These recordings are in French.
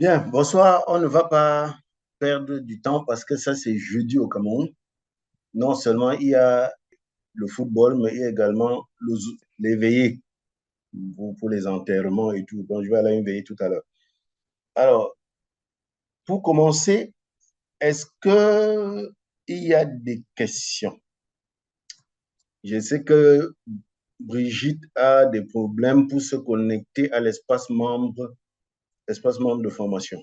Bien, bonsoir. On ne va pas perdre du temps parce que ça, c'est jeudi au Cameroun. Non seulement il y a le football, mais il y a également les veillées pour les enterrements et tout. Donc, je vais aller à une veillée tout à l'heure. Alors, pour commencer, est-ce que il y a des questions? Je sais que Brigitte a des problèmes pour se connecter à l'espace membre de formation.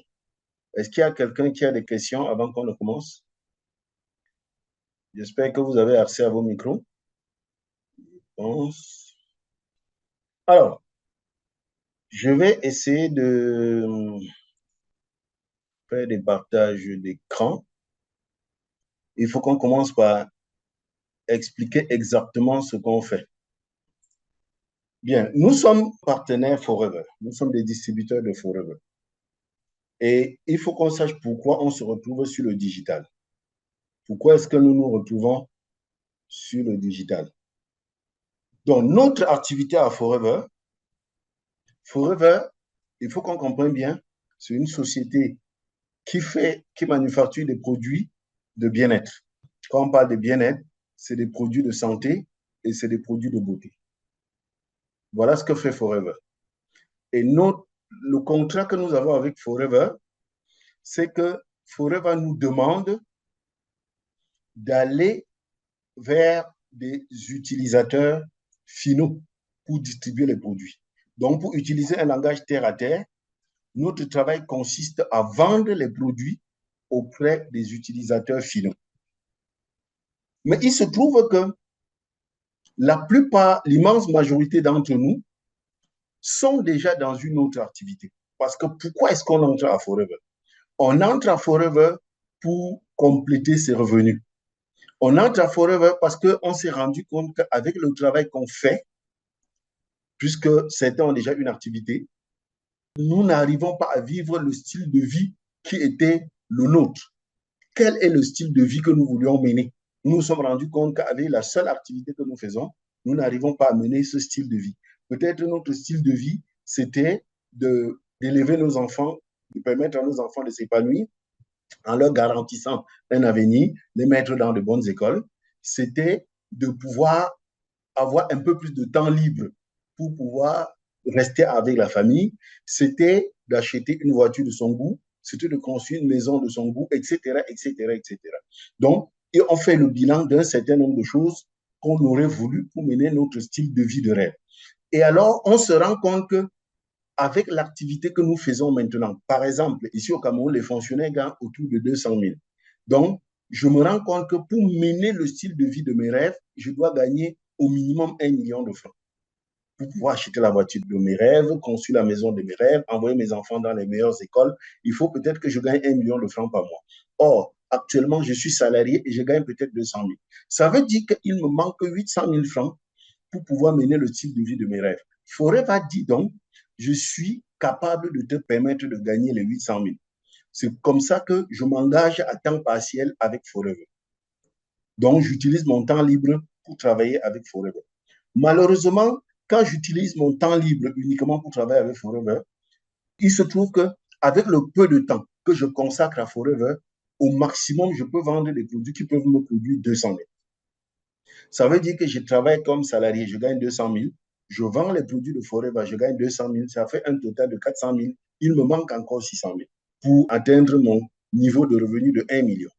Est-ce qu'il y a quelqu'un qui a des questions avant qu'on ne commence? J'espère que vous avez accès à vos micros. Alors, je vais essayer de faire des partages d'écran. Il faut qu'on commence par expliquer exactement ce qu'on fait. Bien, nous sommes partenaires Forever. Nous sommes des distributeurs de Forever. Et il faut qu'on sache pourquoi on se retrouve sur le digital. Pourquoi est-ce que nous nous retrouvons sur le digital? Donc, notre activité à Forever, il faut qu'on comprenne bien, c'est une société qui manufacture des produits de bien-être. Quand on parle de bien-être, c'est des produits de santé et c'est des produits de beauté. Voilà ce que fait Forever. Et le contrat que nous avons avec Forever, c'est que Forever nous demande d'aller vers des utilisateurs finaux pour distribuer les produits. Donc, pour utiliser un langage terre à terre, notre travail consiste à vendre les produits auprès des utilisateurs finaux. Mais il se trouve que la plupart, l'immense majorité d'entre nous sont déjà dans une autre activité. Parce que pourquoi est-ce qu'on entre à Forever? On entre à Forever pour compléter ses revenus. On entre à Forever parce qu'on s'est rendu compte qu'avec le travail qu'on fait, puisque certains ont déjà une activité, nous n'arrivons pas à vivre le style de vie qui était le nôtre. Quel est le style de vie que nous voulions mener? Nous nous sommes rendus compte qu'avec la seule activité que nous faisons, nous n'arrivons pas à mener ce style de vie. Peut-être notre style de vie, c'était d'élever nos enfants, de permettre à nos enfants de s'épanouir en leur garantissant un avenir, les mettre dans de bonnes écoles. C'était de pouvoir avoir un peu plus de temps libre pour pouvoir rester avec la famille. C'était d'acheter une voiture de son goût, c'était de construire une maison de son goût, etc., etc., etc. Donc, et on fait le bilan d'un certain nombre de choses qu'on aurait voulu pour mener notre style de vie de rêve. Et alors, on se rend compte que avec l'activité que nous faisons maintenant, par exemple, ici au Cameroun, les fonctionnaires gagnent autour de 200 000. Donc, je me rends compte que pour mener le style de vie de mes rêves, je dois gagner au minimum 1 million de francs pour pouvoir acheter la voiture de mes rêves, construire la maison de mes rêves, envoyer mes enfants dans les meilleures écoles. Il faut peut-être que je gagne 1 million de francs par mois. Or, actuellement, je suis salarié et je gagne peut-être 200 000. Ça veut dire qu'il me manque 800 000 francs pour pouvoir mener le style de vie de mes rêves. Forever dit donc, je suis capable de te permettre de gagner les 800 000. C'est comme ça que je m'engage à temps partiel avec Forever. Donc, j'utilise mon temps libre pour travailler avec Forever. Malheureusement, quand j'utilise mon temps libre uniquement pour travailler avec Forever, il se trouve que avec le peu de temps que je consacre à Forever, au maximum, je peux vendre des produits qui peuvent me produire 200 000. Ça veut dire que je travaille comme salarié, je gagne 200 000. Je vends les produits de Forever, je gagne 200 000. Ça fait un total de 400 000. Il me manque encore 600 000 pour atteindre mon niveau de revenu de 1 million.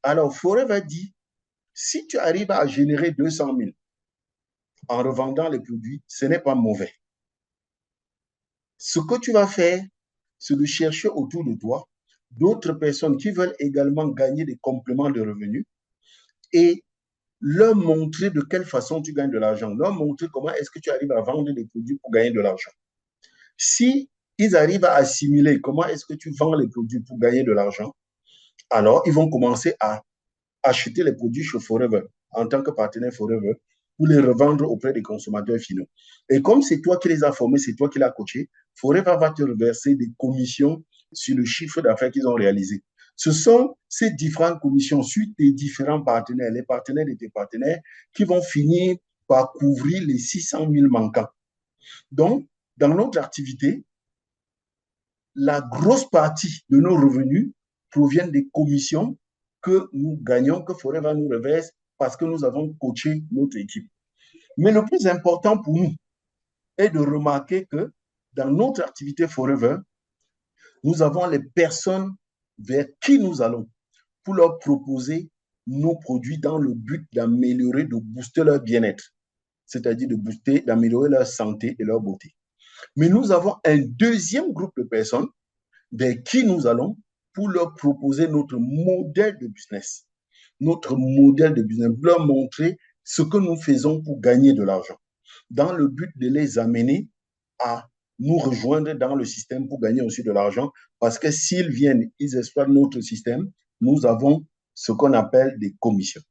Alors, Forever dit, si tu arrives à générer 200 000 en revendant les produits, ce n'est pas mauvais. Ce que tu vas faire, c'est de chercher autour de toi d'autres personnes qui veulent également gagner des compléments de revenus et leur montrer de quelle façon tu gagnes de l'argent, leur montrer comment est-ce que tu arrives à vendre des produits pour gagner de l'argent. Si ils arrivent à assimiler comment est-ce que tu vends les produits pour gagner de l'argent, alors ils vont commencer à acheter les produits chez Forever en tant que partenaire Forever pour les revendre auprès des consommateurs finaux. Et comme c'est toi qui les as formés, c'est toi qui l'as coaché, Forever va te reverser des commissions sur le chiffre d'affaires qu'ils ont réalisé. Ce sont ces différentes commissions sur tes différents partenaires, les partenaires de tes partenaires, qui vont finir par couvrir les 600 000 manquants. Donc, dans notre activité, la grosse partie de nos revenus proviennent des commissions que nous gagnons, que Forever nous reverse parce que nous avons coaché notre équipe. Mais le plus important pour nous est de remarquer que dans notre activité Forever, nous avons les personnes vers qui nous allons pour leur proposer nos produits dans le but d'améliorer, de booster leur bien-être, c'est-à-dire de booster, d'améliorer leur santé et leur beauté. Mais nous avons un deuxième groupe de personnes vers qui nous allons pour leur proposer notre modèle de business. Notre modèle de business, leur montrer ce que nous faisons pour gagner de l'argent, dans le but de les amener à nous rejoindre dans le système pour gagner aussi de l'argent, parce que s'ils viennent, ils exploitent notre système, nous avons ce qu'on appelle des commissions.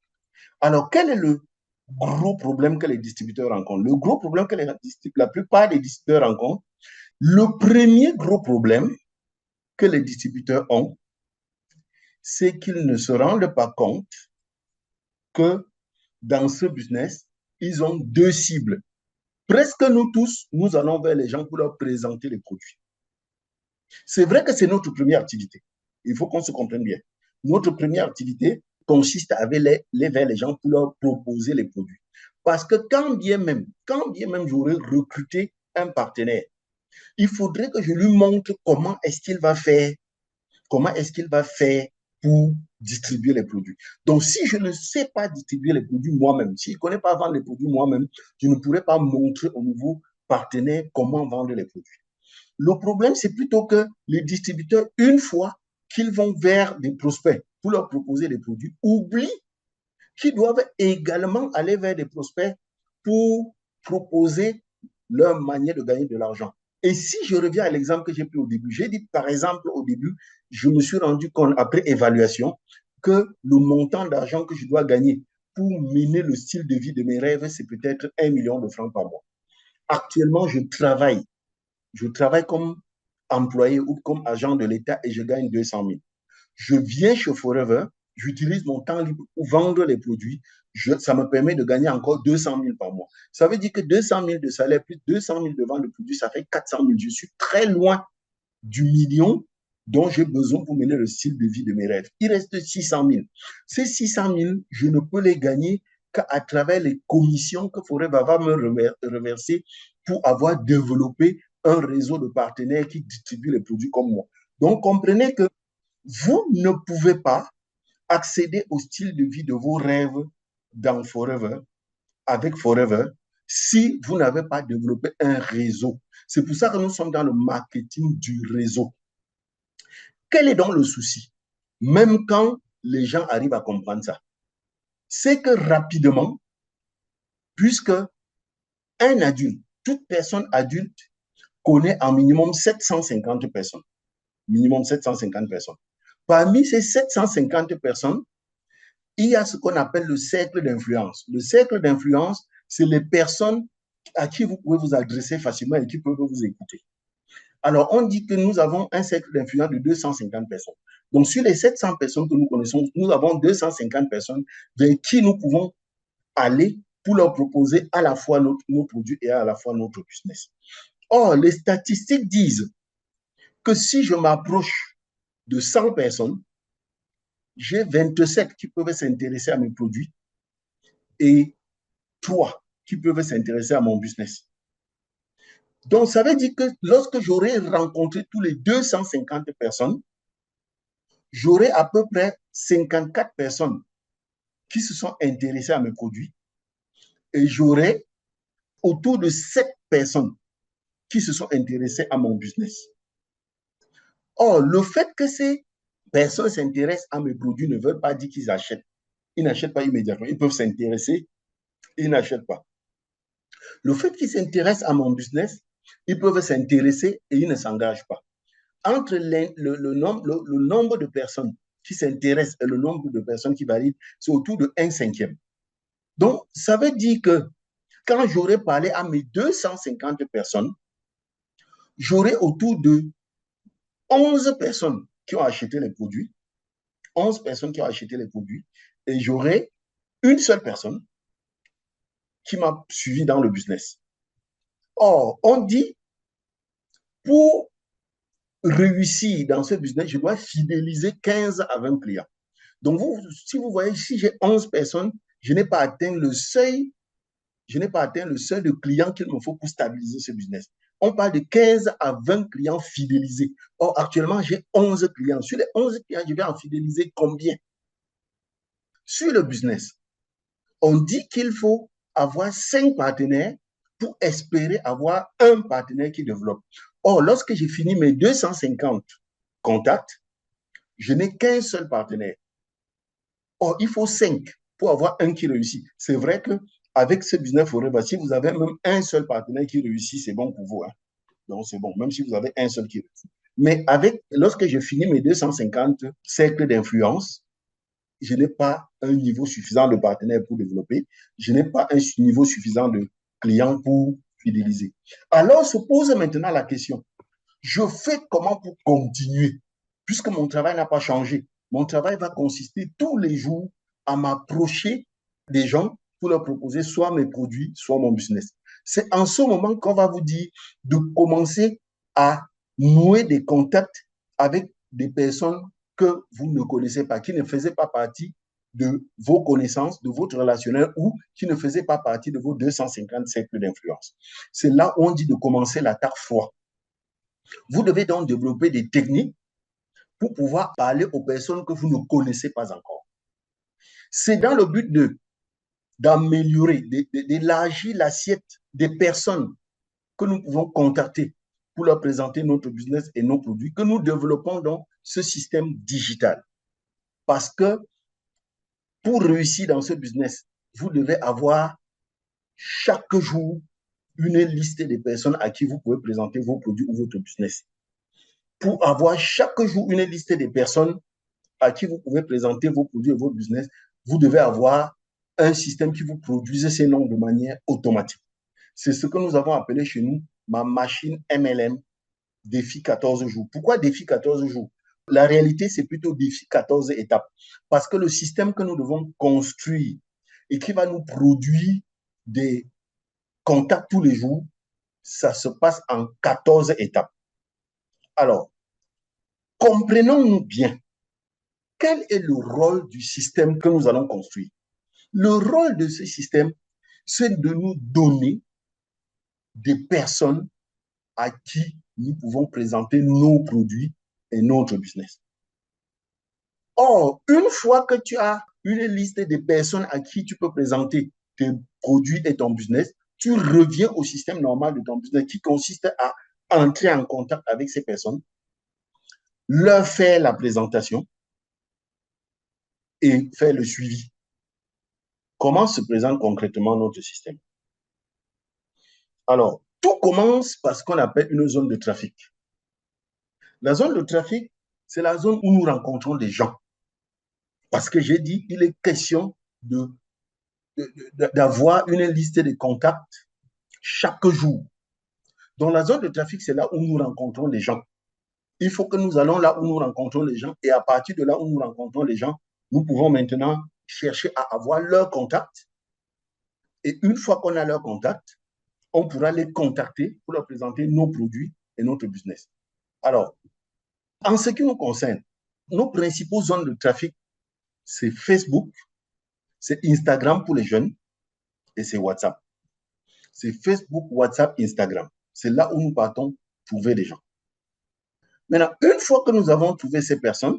Alors, quel est le gros problème que les distributeurs rencontrent? Le gros problème que la plupart des distributeurs rencontrent, le premier gros problème que les distributeurs ont, c'est qu'ils ne se rendent pas compte que dans ce business, ils ont deux cibles. Presque nous tous, nous allons vers les gens pour leur présenter les produits. C'est vrai que c'est notre première activité. Il faut qu'on se comprenne bien. Notre première activité consiste à aller vers les gens pour leur proposer les produits. Parce que quand bien même j'aurais recruté un partenaire, il faudrait que je lui montre comment est-ce qu'il va faire pour distribuer les produits. Donc, si je ne sais pas distribuer les produits moi-même, si je ne connais pas vendre les produits moi-même, je ne pourrais pas montrer au nouveau partenaire comment vendre les produits. Le problème, c'est plutôt que les distributeurs, une fois qu'ils vont vers des prospects pour leur proposer des produits, oublient qu'ils doivent également aller vers des prospects pour proposer leur manière de gagner de l'argent. Et si je reviens à l'exemple que j'ai pris au début, j'ai dit par exemple au début, je me suis rendu compte après évaluation que le montant d'argent que je dois gagner pour mener le style de vie de mes rêves, c'est peut-être 1 million de francs par mois. Actuellement, je travaille comme employé ou comme agent de l'État et je gagne 200 000. Je viens chez Forever, j'utilise mon temps libre pour vendre les produits, ça me permet de gagner encore 200 000 par mois. Ça veut dire que 200 000 de salaire plus 200 000 de vente de produits, ça fait 400 000. Je suis très loin du million dont j'ai besoin pour mener le style de vie de mes rêves. Il reste 600 000. Ces 600 000, je ne peux les gagner qu'à travers les commissions que Forever va me reverser pour avoir développé un réseau de partenaires qui distribuent les produits comme moi. Donc, comprenez que vous ne pouvez pas accéder au style de vie de vos rêves dans Forever, avec Forever, si vous n'avez pas développé un réseau. C'est pour ça que nous sommes dans le marketing du réseau. Quel est donc le souci? Même quand les gens arrivent à comprendre ça, c'est que rapidement, puisque un adulte, toute personne adulte connaît en minimum 750 personnes. Minimum 750 personnes. Parmi ces 750 personnes, il y a ce qu'on appelle le cercle d'influence. Le cercle d'influence, c'est les personnes à qui vous pouvez vous adresser facilement et qui peuvent vous écouter. Alors, on dit que nous avons un cercle d'influence de 250 personnes. Donc, sur les 700 personnes que nous connaissons, nous avons 250 personnes vers qui nous pouvons aller pour leur proposer à la fois nos produits et à la fois notre business. Or, les statistiques disent que si je m'approche de 100 personnes, j'ai 27 qui peuvent s'intéresser à mes produits et 3 qui peuvent s'intéresser à mon business. Donc, ça veut dire que lorsque j'aurai rencontré tous les 250 personnes, j'aurai à peu près 54 personnes qui se sont intéressées à mes produits et j'aurai autour de 7 personnes qui se sont intéressées à mon business. Or, le fait que ces personnes s'intéressent à mes produits ne veut pas dire qu'ils achètent. Ils n'achètent pas immédiatement. Ils peuvent s'intéresser, ils n'achètent pas. Le fait qu'ils s'intéressent à mon business, ils peuvent s'intéresser et ils ne s'engagent pas. Entre le nombre de personnes qui s'intéressent et le nombre de personnes qui valident, c'est autour de 1/5. Donc, ça veut dire que quand j'aurai parlé à mes 250 personnes, j'aurai autour de 11 personnes qui ont acheté les produits, 11 personnes qui ont acheté les produits, et j'aurai une seule personne qui m'a suivi dans le business. Or, on dit, pour réussir dans ce business, je dois fidéliser 15 à 20 clients. Donc, si vous voyez, si j'ai 11 personnes, je n'ai pas atteint le seuil, de clients qu'il me faut pour stabiliser ce business. On parle de 15 à 20 clients fidélisés. Or, actuellement, j'ai 11 clients. Sur les 11 clients, je vais en fidéliser combien? Sur le business, on dit qu'il faut avoir 5 partenaires pour espérer avoir un partenaire qui développe. Or, lorsque j'ai fini mes 250 contacts, je n'ai qu'un seul partenaire. Or, il faut 5 pour avoir un qui réussit. C'est vrai qu'avec ce business forever, si vous avez même un seul partenaire qui réussit, c'est bon pour vous. Hein? Donc, c'est bon, même si vous avez un seul qui réussit. Mais lorsque je finis mes 250 cercles d'influence, je n'ai pas un niveau suffisant de partenaires pour développer. Je n'ai pas un niveau suffisant de clients pour fidéliser. Alors se pose maintenant la question, je fais comment pour continuer? Puisque mon travail n'a pas changé. Mon travail va consister tous les jours à m'approcher des gens pour leur proposer soit mes produits, soit mon business. C'est en ce moment qu'on va vous dire de commencer à nouer des contacts avec des personnes que vous ne connaissez pas, qui ne faisaient pas partie de vos connaissances, de votre relationnel ou qui ne faisaient pas partie de vos 250 cercles d'influence. C'est là où on dit de commencer l'attaque froid. Vous devez donc développer des techniques pour pouvoir parler aux personnes que vous ne connaissez pas encore. C'est dans le but d'améliorer, d'élargir l'assiette des personnes que nous pouvons contacter pour leur présenter notre business et nos produits, que nous développons dans ce système digital. Parce que pour réussir dans ce business, vous devez avoir chaque jour une liste des personnes à qui vous pouvez présenter vos produits ou votre business. Pour avoir chaque jour une liste des personnes à qui vous pouvez présenter vos produits et votre business, vous devez avoir un système qui vous produise ces noms de manière automatique. C'est ce que nous avons appelé chez nous ma machine MLM défi 14 jours. Pourquoi défi 14 jours? La réalité, c'est plutôt défi 14 étapes. Parce que le système que nous devons construire et qui va nous produire des contacts tous les jours, ça se passe en 14 étapes. Alors, comprenons-nous bien. Quel est le rôle du système que nous allons construire? Le rôle de ce système, c'est de nous donner des personnes à qui nous pouvons présenter nos produits et notre business. Or, une fois que tu as une liste des personnes à qui tu peux présenter tes produits et ton business, tu reviens au système normal de ton business qui consiste à entrer en contact avec ces personnes, leur faire la présentation et faire le suivi. Comment se présente concrètement notre système? Alors, tout commence par ce qu'on appelle une zone de trafic. La zone de trafic, c'est la zone où nous rencontrons des gens. Parce que j'ai dit, il est question d'avoir une liste de contacts chaque jour. Donc, la zone de trafic, c'est là où nous rencontrons les gens. Il faut que nous allons là où nous rencontrons les gens et à partir de là où nous rencontrons les gens, nous pouvons maintenant chercher à avoir leurs contacts. Et une fois qu'on a leurs contacts, on pourra les contacter pour leur présenter nos produits et notre business. Alors, en ce qui nous concerne, nos principaux zones de trafic, c'est Facebook, c'est Instagram pour les jeunes et c'est WhatsApp. C'est Facebook, WhatsApp, Instagram. C'est là où nous partons trouver des gens. Maintenant, une fois que nous avons trouvé ces personnes,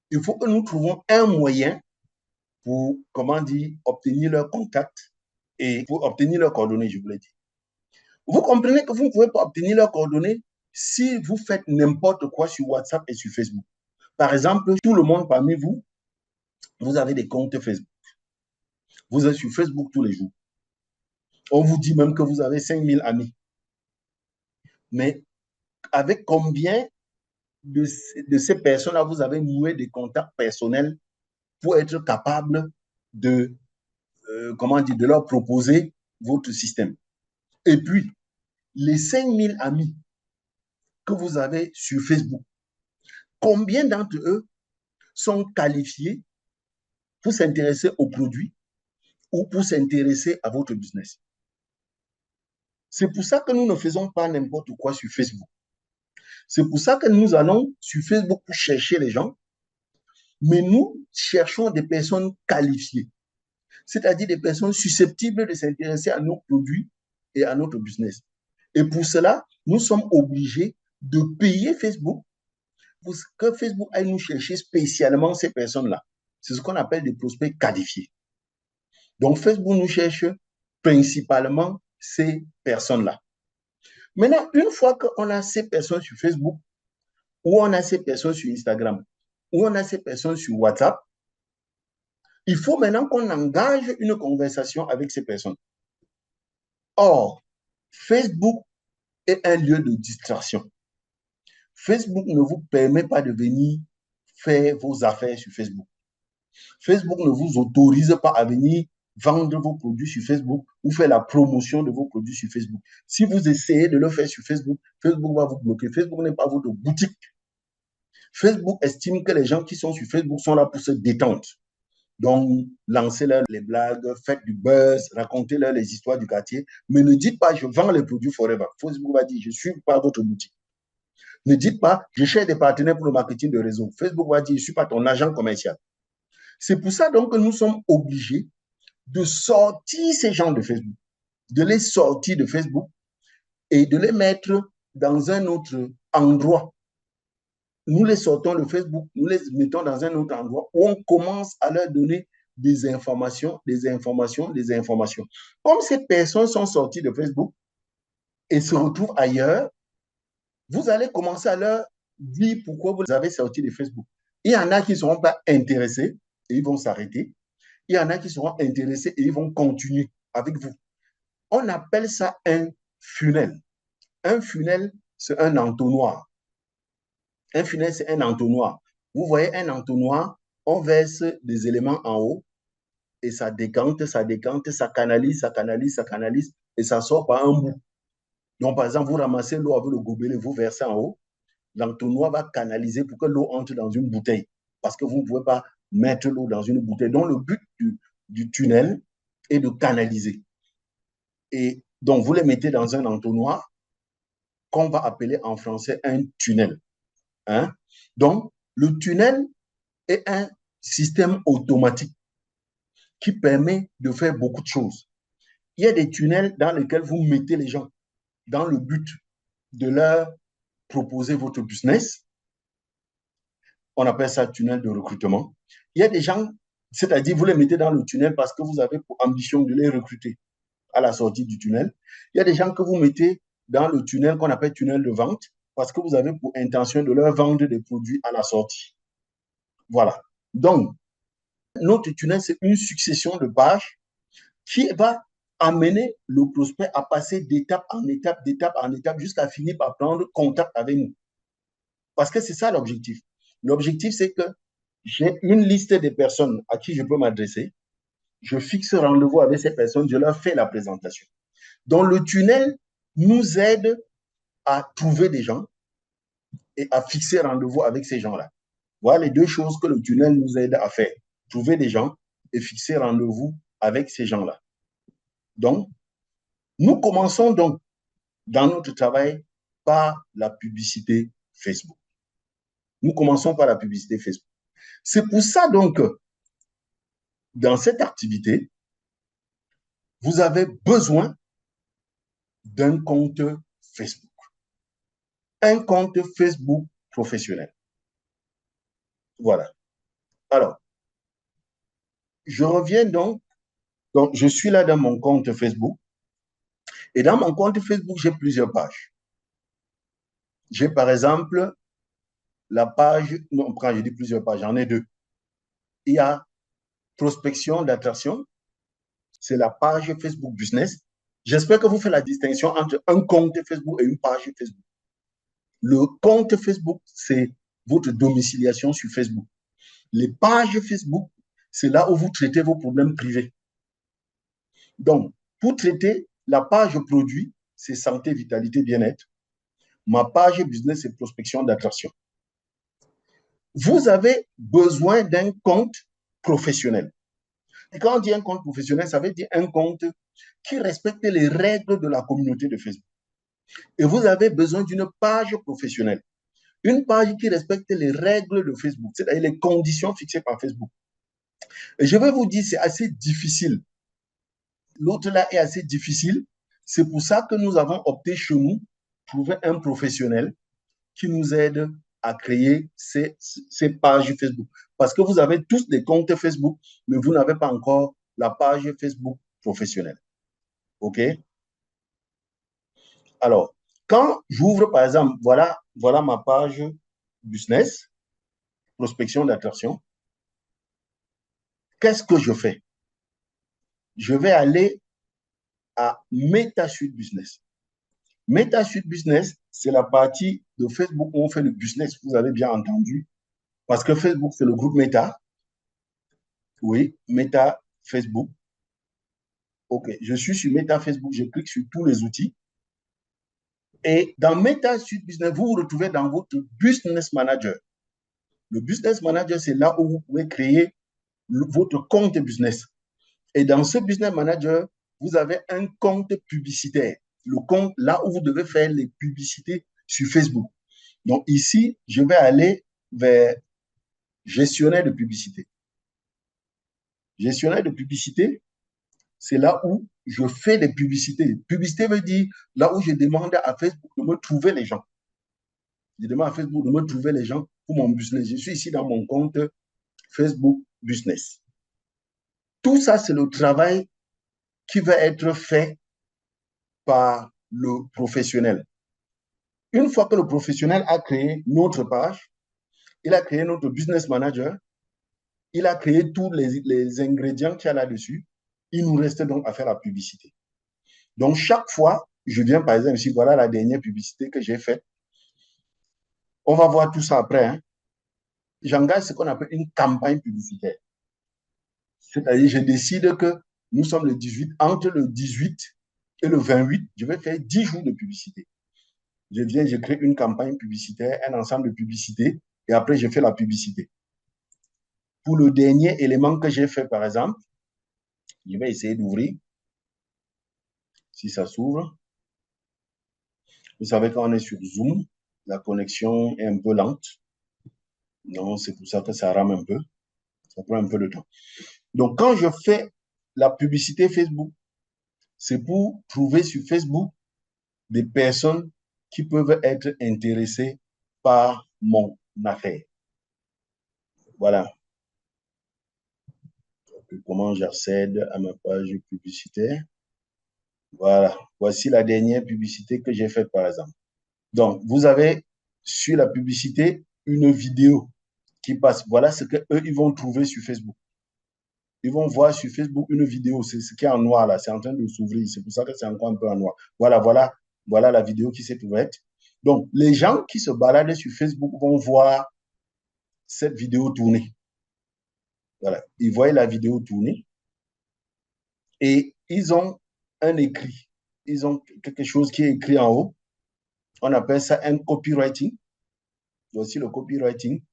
il faut que nous trouvions un moyen pour, comment dire, obtenir leur contact et pour obtenir leurs coordonnées, je vous l'ai dit. Vous comprenez que vous ne pouvez pas obtenir leurs coordonnées si vous faites n'importe quoi sur WhatsApp et sur Facebook. Par exemple, tout le monde parmi vous, vous avez des comptes Facebook. Vous êtes sur Facebook tous les jours. On vous dit même que vous avez 5000 amis. Mais avec combien de ces personnes-là, vous avez noué des contacts personnels pour être capable de, de leur proposer votre système? Et puis, les 5000 amis que vous avez sur Facebook, combien d'entre eux sont qualifiés pour s'intéresser aux produits ou pour s'intéresser à votre business? C'est pour ça que nous ne faisons pas n'importe quoi sur Facebook. C'est pour ça que nous allons sur Facebook pour chercher les gens, mais nous cherchons des personnes qualifiées, c'est-à-dire des personnes susceptibles de s'intéresser à nos produits et à notre business. Et pour cela, nous sommes obligés de payer Facebook pour que Facebook aille nous chercher spécialement ces personnes-là. C'est ce qu'on appelle des prospects qualifiés. Donc, Facebook nous cherche principalement ces personnes-là. Maintenant, une fois qu'on a ces personnes sur Facebook, ou on a ces personnes sur Instagram, ou on a ces personnes sur WhatsApp, il faut maintenant qu'on engage une conversation avec ces personnes. Or, Facebook est un lieu de distraction. Facebook ne vous permet pas de venir faire vos affaires sur Facebook. Facebook ne vous autorise pas à venir vendre vos produits sur Facebook ou faire la promotion de vos produits sur Facebook. Si vous essayez de le faire sur Facebook, Facebook va vous bloquer. Facebook n'est pas votre boutique. Facebook estime que les gens qui sont sur Facebook sont là pour se détendre. Donc, lancez-leur les blagues, faites du buzz, racontez-leur les histoires du quartier, mais ne dites pas, je vends les produits forever. Facebook va dire, je ne suis pas votre boutique. Ne dites pas, je cherche des partenaires pour le marketing de réseau. Facebook va dire, je ne suis pas ton agent commercial. C'est pour ça donc que nous sommes obligés de sortir ces gens de Facebook, de les sortir de Facebook et de les mettre dans un autre endroit. Nous les sortons de Facebook, nous les mettons dans un autre endroit où on commence à leur donner des informations, des informations, des informations. Comme ces personnes sont sorties de Facebook et se retrouvent ailleurs, vous allez commencer à leur dire pourquoi vous avez sorti de Facebook. Il y en a qui ne seront pas intéressés et ils vont s'arrêter. Il y en a qui seront intéressés et ils vont continuer avec vous. On appelle ça un funnel. Un funnel, c'est un entonnoir. Un funnel, c'est un entonnoir. Vous voyez un entonnoir, on verse des éléments en haut et ça décante, ça décante, ça canalise, ça canalise, ça canalise et ça sort par un bout. Donc, par exemple, vous ramassez l'eau avec le gobelet, vous versez en haut, l'entonnoir va canaliser pour que l'eau entre dans une bouteille parce que vous ne pouvez pas mettre l'eau dans une bouteille. Donc, le but du tunnel est de canaliser. Et donc, vous les mettez dans un entonnoir qu'on va appeler en français un tunnel. Hein? Donc, le tunnel est un système automatique qui permet de faire beaucoup de choses. Il y a des tunnels dans lesquels vous mettez les gens dans le but de leur proposer votre business. On appelle ça tunnel de recrutement. Il y a des gens, c'est-à-dire vous les mettez dans le tunnel parce que vous avez pour ambition de les recruter à la sortie du tunnel. Il y a des gens que vous mettez dans le tunnel qu'on appelle tunnel de vente parce que vous avez pour intention de leur vendre des produits à la sortie. Voilà. Donc, notre tunnel, c'est une succession de pages qui va amener le prospect à passer d'étape en étape, d'étape en étape, jusqu'à finir par prendre contact avec nous. Parce que c'est ça l'objectif. L'objectif, c'est que j'ai une liste de personnes à qui je peux m'adresser. Je fixe rendez-vous avec ces personnes, je leur fais la présentation. Donc, le tunnel nous aide à trouver des gens et à fixer rendez-vous avec ces gens-là. Voilà les deux choses que le tunnel nous aide à faire. Trouver des gens et fixer rendez-vous avec ces gens-là. Donc, nous commençons donc dans notre travail par la publicité Facebook. Nous commençons par la publicité Facebook. C'est pour ça donc que dans cette activité, vous avez besoin d'un compte Facebook. Un compte Facebook professionnel. Voilà. Alors, je reviens donc. Donc, je suis là dans mon compte Facebook. Et dans mon compte Facebook, j'ai plusieurs pages. J'ai par exemple la page, non, quand je dis plusieurs pages, j'en ai deux. Il y a prospection d'attraction, c'est la page Facebook Business. J'espère que vous faites la distinction entre un compte Facebook et une page Facebook. Le compte Facebook, c'est votre domiciliation sur Facebook. Les pages Facebook, c'est là où vous traitez vos problèmes privés. Donc, pour traiter la page produit, c'est santé, vitalité, bien-être. Ma page business, c'est prospection d'attraction. Vous avez besoin d'un compte professionnel. Et quand on dit un compte professionnel, ça veut dire un compte qui respecte les règles de la communauté de Facebook. Et vous avez besoin d'une page professionnelle. Une page qui respecte les règles de Facebook, c'est-à-dire les conditions fixées par Facebook. Et je vais vous dire, c'est assez difficile. L'autre là est assez difficile. C'est pour ça que nous avons opté chez nous, trouver un professionnel qui nous aide à créer ces pages Facebook. Parce que vous avez tous des comptes Facebook, mais vous n'avez pas encore la page Facebook professionnelle. OK? Alors, quand j'ouvre, par exemple, voilà ma page business, prospection d'attraction, qu'est-ce que je fais? Je vais aller à MetaSuite Business. MetaSuite Business, c'est la partie de Facebook où on fait le business, vous avez bien entendu, parce que Facebook, c'est le groupe Meta. Oui, Meta Facebook. OK, je suis sur Meta Facebook, je clique sur tous les outils. Et dans MetaSuite Business, vous vous retrouvez dans votre Business Manager. Le Business Manager, c'est là où vous pouvez créer votre compte business. Et dans ce Business Manager, vous avez un compte publicitaire. Le compte là où vous devez faire les publicités sur Facebook. Donc ici, je vais aller vers gestionnaire de publicité. Gestionnaire de publicité, c'est là où je fais des publicités. Publicité veut dire là où je demande à Facebook de me trouver les gens. Je demande à Facebook de me trouver les gens pour mon business. Je suis ici dans mon compte Facebook Business. Tout ça, c'est le travail qui va être fait par le professionnel. Une fois que le professionnel a créé notre page, il a créé notre business manager, il a créé tous les ingrédients qu'il y a là-dessus, il nous reste donc à faire la publicité. Donc, chaque fois, je viens par exemple ici, voilà la dernière publicité que j'ai faite. On va voir tout ça après. Hein. J'engage ce qu'on appelle une campagne publicitaire. C'est-à-dire, je décide que nous sommes le 18, entre le 18 et le 28, je vais faire 10 jours de publicité. Je viens, je crée une campagne publicitaire, un ensemble de publicités, et après, je fais la publicité. Pour le dernier élément que j'ai fait, par exemple, je vais essayer d'ouvrir, si ça s'ouvre. Vous savez, quand on est sur Zoom, la connexion est un peu lente. Non, c'est pour ça que ça rame un peu. Ça prend un peu de temps. Donc, quand je fais la publicité Facebook, c'est pour trouver sur Facebook des personnes qui peuvent être intéressées par mon affaire. Voilà. Donc, comment j'accède à ma page publicitaire. Voilà. Voici la dernière publicité que j'ai faite, par exemple. Donc, vous avez sur la publicité une vidéo qui passe. Voilà ce qu'eux, ils vont trouver sur Facebook. Ils vont voir sur Facebook une vidéo. C'est ce qui est en noir là. C'est en train de s'ouvrir. C'est pour ça que c'est encore un peu en noir. Voilà la vidéo qui s'est ouverte. Donc, les gens qui se baladent sur Facebook vont voir cette vidéo tourner. Voilà. Ils voient la vidéo tourner et ils ont un écrit. Ils ont quelque chose qui est écrit en haut. On appelle ça un copywriting. Voici le copywriting.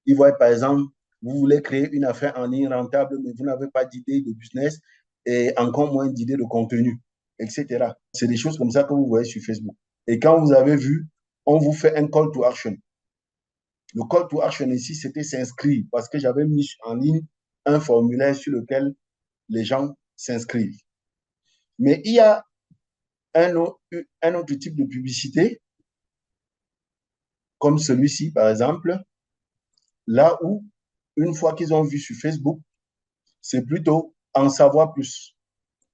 Ils voient, par exemple, vous voulez créer une affaire en ligne rentable, mais vous n'avez pas d'idée de business et encore moins d'idée de contenu, etc. C'est des choses comme ça que vous voyez sur Facebook. Et quand vous avez vu, on vous fait un call to action. Le call to action ici, c'était s'inscrire parce que j'avais mis en ligne un formulaire sur lequel les gens s'inscrivent. Mais il y a un autre type de publicité, comme celui-ci, par exemple, là où, une fois qu'ils ont vu sur Facebook, c'est plutôt en savoir plus.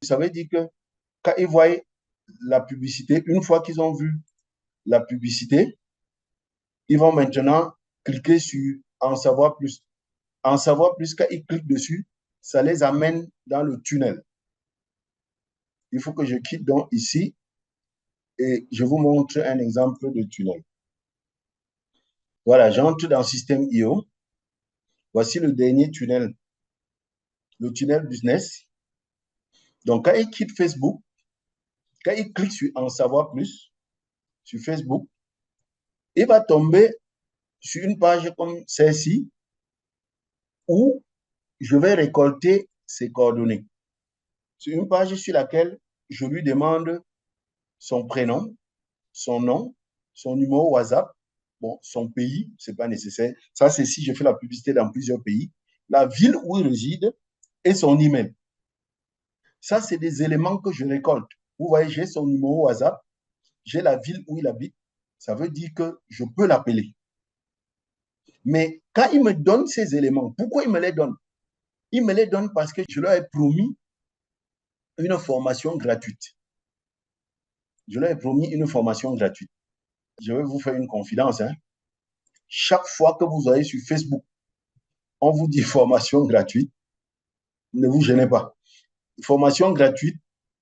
Ça veut dire que quand ils voient la publicité, une fois qu'ils ont vu la publicité, ils vont maintenant cliquer sur en savoir plus. En savoir plus, quand ils cliquent dessus, ça les amène dans le tunnel. Il faut que je quitte donc ici et je vous montre un exemple de tunnel. Voilà, j'entre dans System.io. Voici le dernier tunnel, le tunnel business. Donc, quand il quitte Facebook, quand il clique sur en savoir plus sur Facebook, il va tomber sur une page comme celle-ci où je vais récolter ses coordonnées. C'est une page sur laquelle je lui demande son prénom, son nom, son numéro WhatsApp, Bon, son pays, ce n'est pas nécessaire. Ça, c'est si je fais la publicité dans plusieurs pays. La ville où il réside et son email. Ça, c'est des éléments que je récolte. Vous voyez, j'ai son numéro WhatsApp, j'ai la ville où il habite. Ça veut dire que je peux l'appeler. Mais quand il me donne ces éléments, pourquoi il me les donne? Il me les donne parce que je leur ai promis une formation gratuite. Je leur ai promis une formation gratuite. Je vais vous faire une confidence. Hein. Chaque fois que vous allez sur Facebook, on vous dit formation gratuite, ne vous gênez pas. Formation gratuite,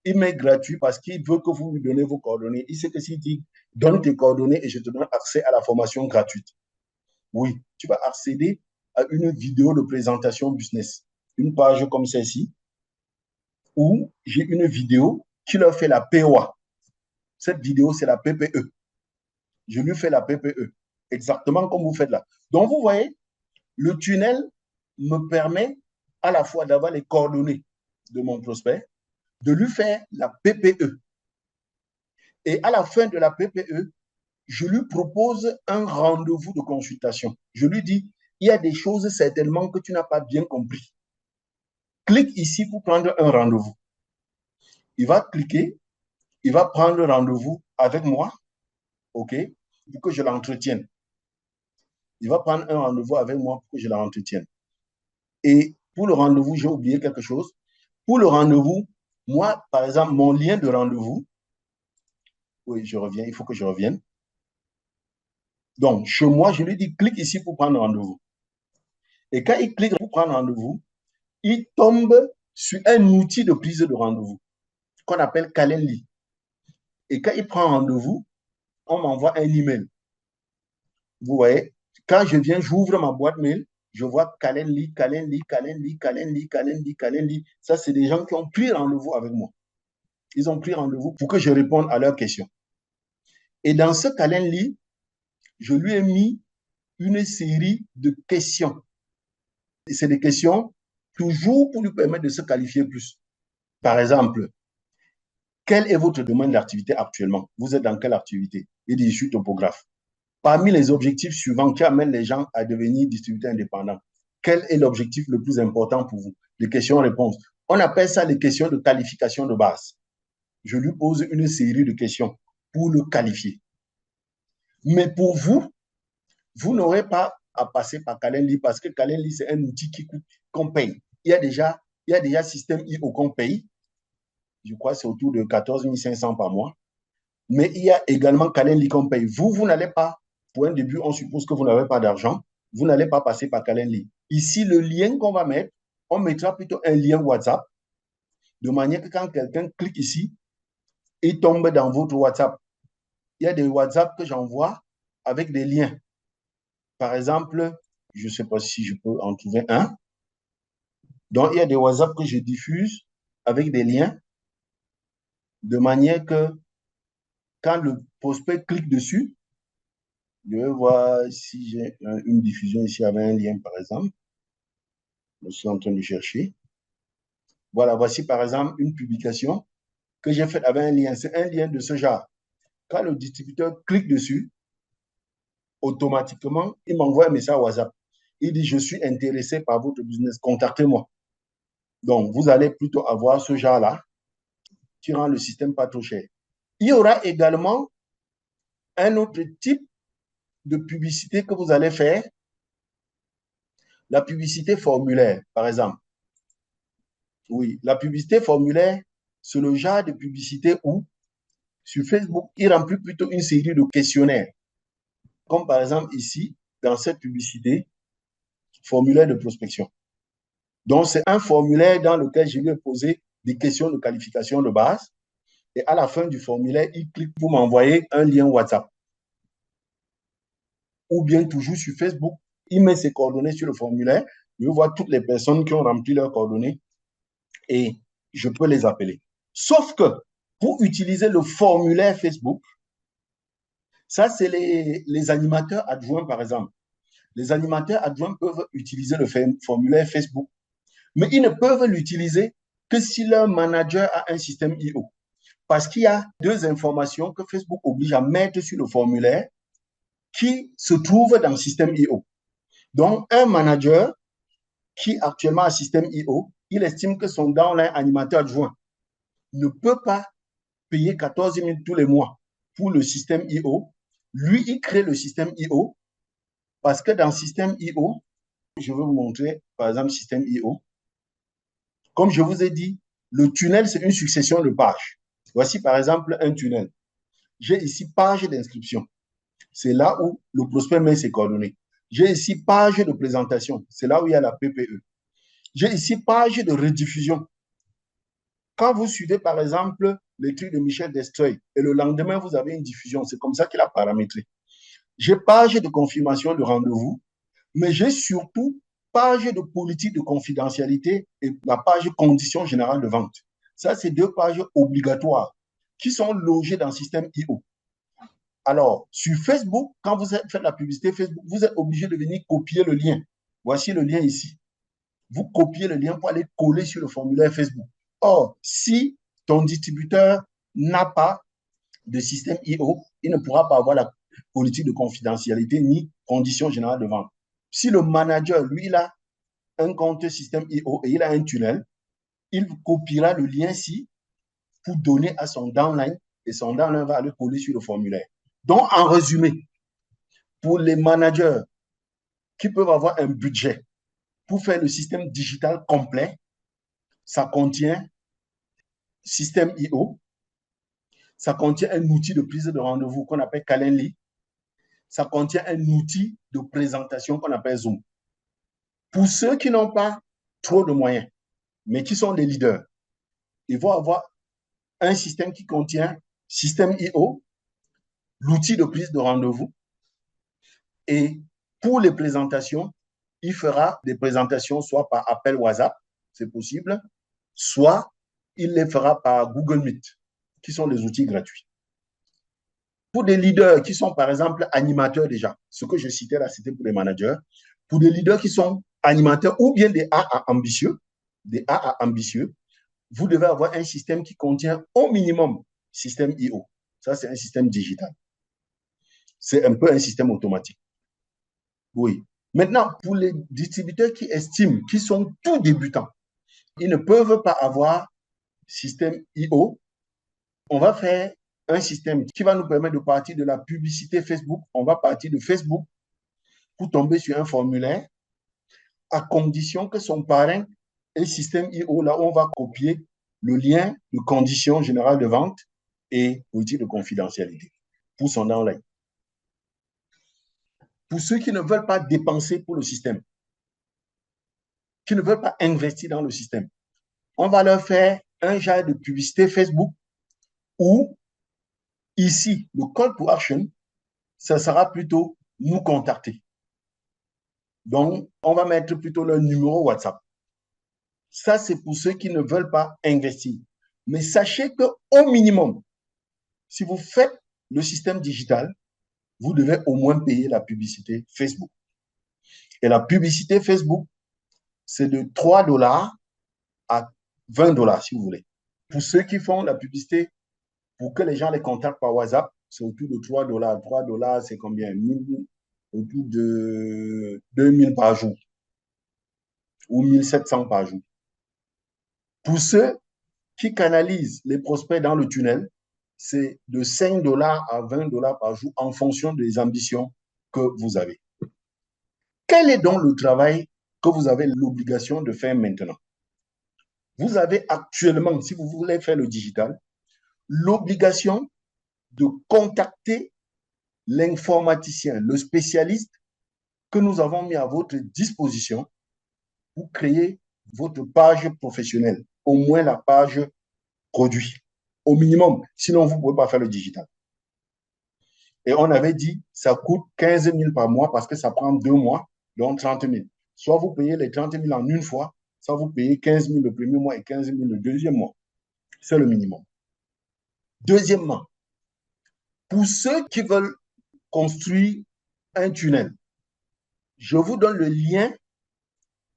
il met gratuit parce qu'il veut que vous lui donnez vos coordonnées. Il sait que s'il dit donne tes coordonnées et je te donne accès à la formation gratuite. Oui, tu vas accéder à une vidéo de présentation business. Une page comme celle-ci, où j'ai une vidéo qui leur fait la POA. Cette vidéo, c'est la PPE. Je lui fais la PPE, exactement comme vous faites là. Donc, vous voyez, le tunnel me permet à la fois d'avoir les coordonnées de mon prospect, de lui faire la PPE. Et à la fin de la PPE, je lui propose un rendez-vous de consultation. Je lui dis, il y a des choses certainement que tu n'as pas bien compris. Clique ici pour prendre un rendez-vous. Il va cliquer, il va prendre rendez-vous avec moi, OK, pour que je l'entretienne. Il va prendre un rendez-vous avec moi pour que je l'entretienne. Et pour le rendez-vous, j'ai oublié quelque chose. Pour le rendez-vous, moi, par exemple, mon lien de rendez-vous, oui, je reviens, il faut que je revienne. Donc, chez moi, je lui dis, clique ici pour prendre rendez-vous. Et quand il clique pour prendre rendez-vous, il tombe sur un outil de prise de rendez-vous qu'on appelle Calendly. Et quand il prend rendez-vous, on m'envoie un email. Vous voyez, quand je viens, j'ouvre ma boîte mail, je vois Calendly, Calendly, Calendly, Calendly, Calendly, Calendly. Ça, c'est des gens qui ont pris rendez-vous avec moi. Ils ont pris rendez-vous pour que je réponde à leurs questions. Et dans ce Calendly, je lui ai mis une série de questions. Et c'est des questions toujours pour lui permettre de se qualifier plus. Par exemple, quel est votre domaine d'activité actuellement? Vous êtes dans quelle activité? Il dit, je suis topographe. Parmi les objectifs suivants qui amènent les gens à devenir distributeurs indépendants, quel est l'objectif le plus important pour vous? Les questions-réponses. On appelle ça les questions de qualification de base. Je lui pose une série de questions pour le qualifier. Mais pour vous, vous n'aurez pas à passer par Calendly parce que Calendly, c'est un outil qu'on paye. Il y a déjà système IO qu'on paye. Je crois que c'est autour de 14 500 par mois. Mais il y a également Calendly qu'on paye. Vous n'allez pas, pour un début, on suppose que vous n'avez pas d'argent. Vous n'allez pas passer par Calendly. Ici, le lien qu'on va mettre, on mettra plutôt un lien WhatsApp, de manière que quand quelqu'un clique ici, il tombe dans votre WhatsApp. Il y a des WhatsApp que j'envoie avec des liens. Par exemple, je ne sais pas si je peux en trouver un. Donc, il y a des WhatsApp que je diffuse avec des liens, de manière que quand le prospect clique dessus, je vais voir si j'ai une diffusion ici avec un lien, par exemple. Je suis en train de chercher. Voilà, voici par exemple une publication que j'ai faite avec un lien. C'est un lien de ce genre. Quand le distributeur clique dessus, automatiquement, il m'envoie un message WhatsApp. Il dit, je suis intéressé par votre business, contactez-moi. Donc, vous allez plutôt avoir ce genre-là qui rend le système pas trop cher. Il y aura également un autre type de publicité que vous allez faire, la publicité formulaire, par exemple. Oui, la publicité formulaire, c'est le genre de publicité où, sur Facebook, il remplit plutôt une série de questionnaires. Comme par exemple ici, dans cette publicité, formulaire de prospection. Donc, c'est un formulaire dans lequel je lui ai posé des questions de qualification de base. Et à la fin du formulaire, il clique pour m'envoyer un lien WhatsApp. Ou bien toujours sur Facebook, il met ses coordonnées sur le formulaire. Je vois toutes les personnes qui ont rempli leurs coordonnées et je peux les appeler. Sauf que pour utiliser le formulaire Facebook, ça, c'est les animateurs adjoints, par exemple. Les animateurs adjoints peuvent utiliser le formulaire Facebook, mais ils ne peuvent l'utiliser que si leur manager a un système IO. Parce qu'il y a deux informations que Facebook oblige à mettre sur le formulaire qui se trouvent dans le système IO. Donc, un manager qui actuellement a système IO, il estime que son downline animateur adjoint ne peut pas payer 14 000 tous les mois pour le système IO. Lui, il crée le système IO parce que dans le système IO, je vais vous montrer, par exemple, le système IO. Comme je vous ai dit, le tunnel, c'est une succession de pages. Voici, par exemple, un tunnel. J'ai ici page d'inscription. C'est là où le prospect met ses coordonnées. J'ai ici page de présentation. C'est là où il y a la PPE. J'ai ici page de rediffusion. Quand vous suivez, par exemple, les trucs de Michel Destreuil et le lendemain, vous avez une diffusion, c'est comme ça qu'il a paramétré. J'ai page de confirmation de rendez-vous, mais j'ai surtout page de politique de confidentialité et la page conditions générales de vente. Ça, c'est deux pages obligatoires qui sont logées dans le système IO. Alors, sur Facebook, quand vous faites la publicité Facebook, vous êtes obligé de venir copier le lien. Voici le lien ici. Vous copiez le lien pour aller coller sur le formulaire Facebook. Or, si ton distributeur n'a pas de système IO, il ne pourra pas avoir la politique de confidentialité ni conditions générales de vente. Si le manager, lui, il a un compte système IO et il a un tunnel, il copiera le lien-ci pour donner à son downline et son downline va aller coller sur le formulaire. Donc, en résumé, pour les managers qui peuvent avoir un budget pour faire le système digital complet, ça contient système IO, ça contient un outil de prise de rendez-vous qu'on appelle Calendly, ça contient un outil de présentation qu'on appelle Zoom. Pour ceux qui n'ont pas trop de moyens, mais qui sont des leaders, ils vont avoir un système qui contient système IO, l'outil de prise de rendez-vous, et pour les présentations, il fera des présentations soit par appel WhatsApp, c'est possible, soit il les fera par Google Meet, qui sont des outils gratuits. Pour des leaders qui sont, par exemple, animateurs déjà, ce que je citais là, c'était pour les managers, pour des leaders qui sont animateurs ou bien des AA ambitieux, vous devez avoir un système qui contient au minimum système IO. Ça, c'est un système digital. C'est un peu un système automatique. Oui. Maintenant, pour les distributeurs qui estiment qu'ils sont tout débutants, ils ne peuvent pas avoir système IO. On va faire un système qui va nous permettre de partir de la publicité Facebook. On va partir de Facebook pour tomber sur un formulaire à condition que son parrain ait système IO. Là, on va copier le lien de conditions générales de vente et politique de confidentialité pour son downline. Pour ceux qui ne veulent pas dépenser pour le système, qui ne veulent pas investir dans le système, on va leur faire un genre de publicité Facebook où, ici, le call to action, ça sera plutôt nous contacter. Donc, on va mettre plutôt leur numéro WhatsApp. Ça, c'est pour ceux qui ne veulent pas investir. Mais sachez qu'au minimum, si vous faites le système digital, vous devez au moins payer la publicité Facebook. Et la publicité Facebook, c'est de 3 $ à 20 $, si vous voulez. Pour ceux qui font la publicité, pour que les gens les contactent par WhatsApp, c'est autour de 3 $. 3 $, c'est combien? Autour de 2000 par jour ou 1700 par jour. Pour ceux qui canalisent les prospects dans le tunnel, c'est de 5 $ à 20 $ par jour en fonction des ambitions que vous avez. Quel est donc le travail que vous avez l'obligation de faire maintenant? Vous avez actuellement, si vous voulez faire le digital, l'obligation de contacter l'informaticien, le spécialiste que nous avons mis à votre disposition pour créer votre page professionnelle, au moins la page produit, au minimum, sinon vous ne pouvez pas faire le digital. Et on avait dit, ça coûte 15 000 par mois parce que ça prend 2 mois, donc 30 000. Soit vous payez les 30 000 en une fois, soit vous payez 15 000 le premier mois et 15 000 le deuxième mois. C'est le minimum. Deuxièmement, pour ceux qui veulent construire un tunnel, je vous donne le lien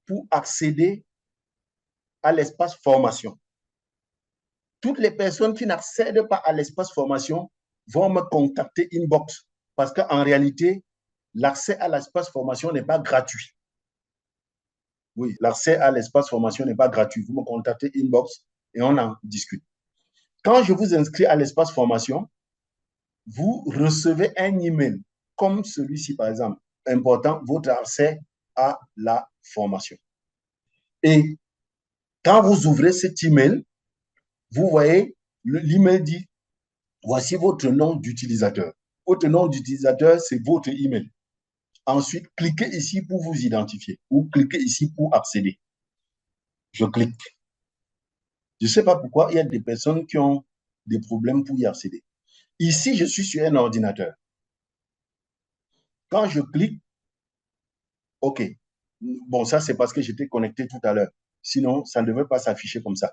pour accéder à l'espace formation. Toutes les personnes qui n'accèdent pas à l'espace formation vont me contacter inbox Parce qu'en réalité, l'accès à l'espace formation n'est pas gratuit. Oui, l'accès à l'espace formation n'est pas gratuit. Vous me contactez inbox et on en discute. Quand je vous inscris à l'espace formation, vous recevez un email comme celui-ci, par exemple, important, votre accès à la formation. Et quand vous ouvrez cet email, vous voyez, l'email dit, voici votre nom d'utilisateur. Votre nom d'utilisateur, c'est votre email. Ensuite, cliquez ici pour vous identifier ou cliquez ici pour accéder. Je clique. Je ne sais pas pourquoi il y a des personnes qui ont des problèmes pour y accéder. Ici, je suis sur un ordinateur. Quand je clique, OK. Bon, ça, c'est parce que j'étais connecté tout à l'heure. Sinon, ça ne devrait pas s'afficher comme ça.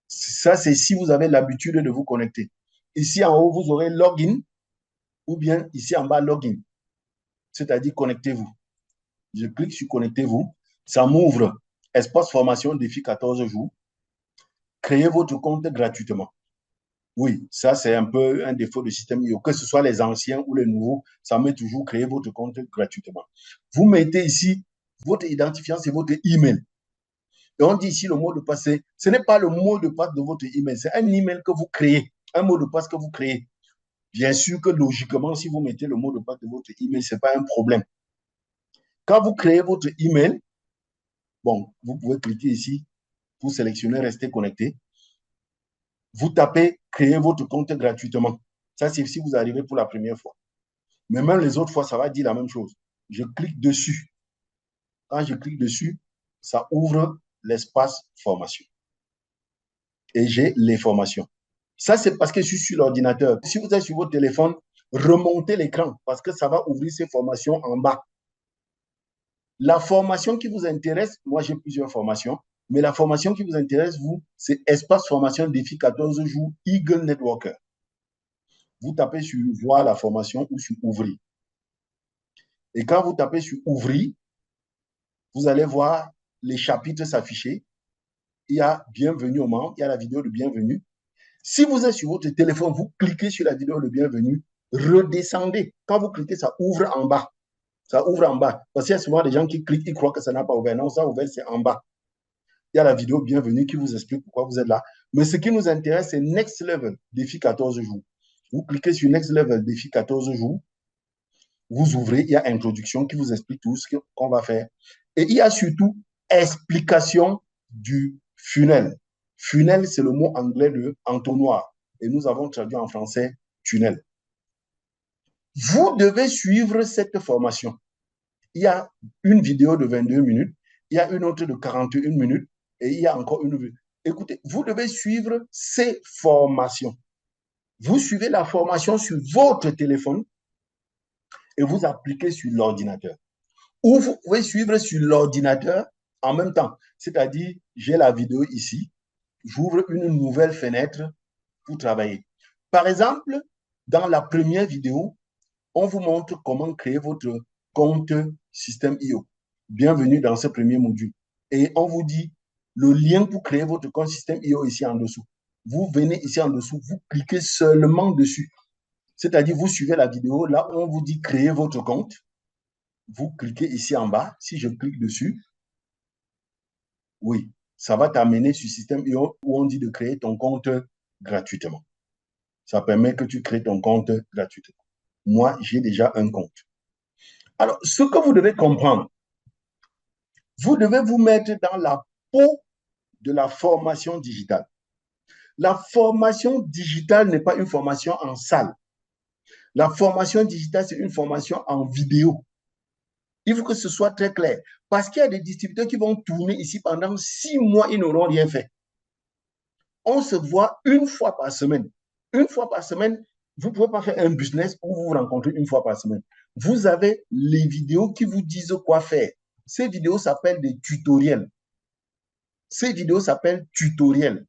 Ça, c'est si vous avez l'habitude de vous connecter. Ici, en haut, vous aurez login ou bien ici en bas, login. C'est-à-dire connectez-vous. Je clique sur connectez-vous. Ça m'ouvre espace formation défi 14 jours. Créez votre compte gratuitement. Oui, ça, c'est un peu un défaut du système IO. Que ce soit les anciens ou les nouveaux, ça met toujours créer votre compte gratuitement. Vous mettez ici votre identifiant, c'est votre email. Et on dit ici le mot de passe, ce n'est pas le mot de passe de votre email, c'est un email que vous créez, un mot de passe que vous créez. Bien sûr que logiquement, si vous mettez le mot de passe de votre email, ce n'est pas un problème. Quand vous créez votre email, bon, vous pouvez cliquer ici pour sélectionner rester connecté. Vous tapez créer votre compte gratuitement. Ça, c'est si vous arrivez pour la première fois. Mais même les autres fois, ça va dire la même chose. Je clique dessus. Quand je clique dessus, ça ouvre l'espace formation. Et j'ai les formations. Ça, c'est parce que je suis sur l'ordinateur. Si vous êtes sur votre téléphone, remontez l'écran parce que ça va ouvrir ces formations en bas. La formation qui vous intéresse, moi j'ai plusieurs formations, mais la formation qui vous intéresse, vous, c'est Espace Formation Défi 14 jours Eagle Networker. Vous tapez sur voir la formation ou sur ouvrir. Et quand vous tapez sur ouvrir, vous allez voir les chapitres s'afficher. Il y a bienvenue aux membres, il y a la vidéo de bienvenue. Si vous êtes sur votre téléphone, vous cliquez sur la vidéo de bienvenue, redescendez. Quand vous cliquez, ça ouvre en bas. Ça ouvre en bas. Parce qu'il y a souvent des gens qui cliquent, ils croient que ça n'a pas ouvert. Non, ça a ouvert, c'est en bas. Il y a la vidéo bienvenue qui vous explique pourquoi vous êtes là. Mais ce qui nous intéresse, c'est Next Level, défi 14 jours. Vous cliquez sur Next Level, défi 14 jours. Vous ouvrez, il y a introduction qui vous explique tout ce qu'on va faire. Et il y a surtout explication du funnel. Funnel, c'est le mot anglais de entonnoir. Et nous avons traduit en français tunnel. Vous devez suivre cette formation. Il y a une vidéo de 22 minutes, il y a une autre de 41 minutes et il y a encore une. Écoutez, vous devez suivre ces formations. Vous suivez la formation sur votre téléphone et vous appliquez sur l'ordinateur. Ou vous pouvez suivre sur l'ordinateur en même temps. C'est-à-dire, j'ai la vidéo ici, j'ouvre une nouvelle fenêtre pour travailler. Par exemple, dans la première vidéo, on vous montre comment créer votre compte système IO. Bienvenue dans ce premier module. Et on vous dit le lien pour créer votre compte système IO ici en dessous. Vous venez ici en dessous, vous cliquez seulement dessus. C'est-à-dire, vous suivez la vidéo, là, on vous dit créer votre compte. Vous cliquez ici en bas. Si je clique dessus, oui, ça va t'amener sur système IO où on dit de créer ton compte gratuitement. Ça permet que tu crées ton compte gratuitement. Moi, j'ai déjà un compte. Alors, ce que vous devez comprendre, vous devez vous mettre dans la peau de la formation digitale. La formation digitale n'est pas une formation en salle. La formation digitale, c'est une formation en vidéo. Il faut que ce soit très clair. Parce qu'il y a des distributeurs qui vont tourner ici pendant 6 mois, ils n'auront rien fait. On se voit une fois par semaine. Une fois par semaine, vous ne pouvez pas faire un business où vous vous rencontrez une fois par semaine. Vous avez les vidéos qui vous disent quoi faire. Ces vidéos s'appellent des tutoriels. Ces vidéos s'appellent tutoriels.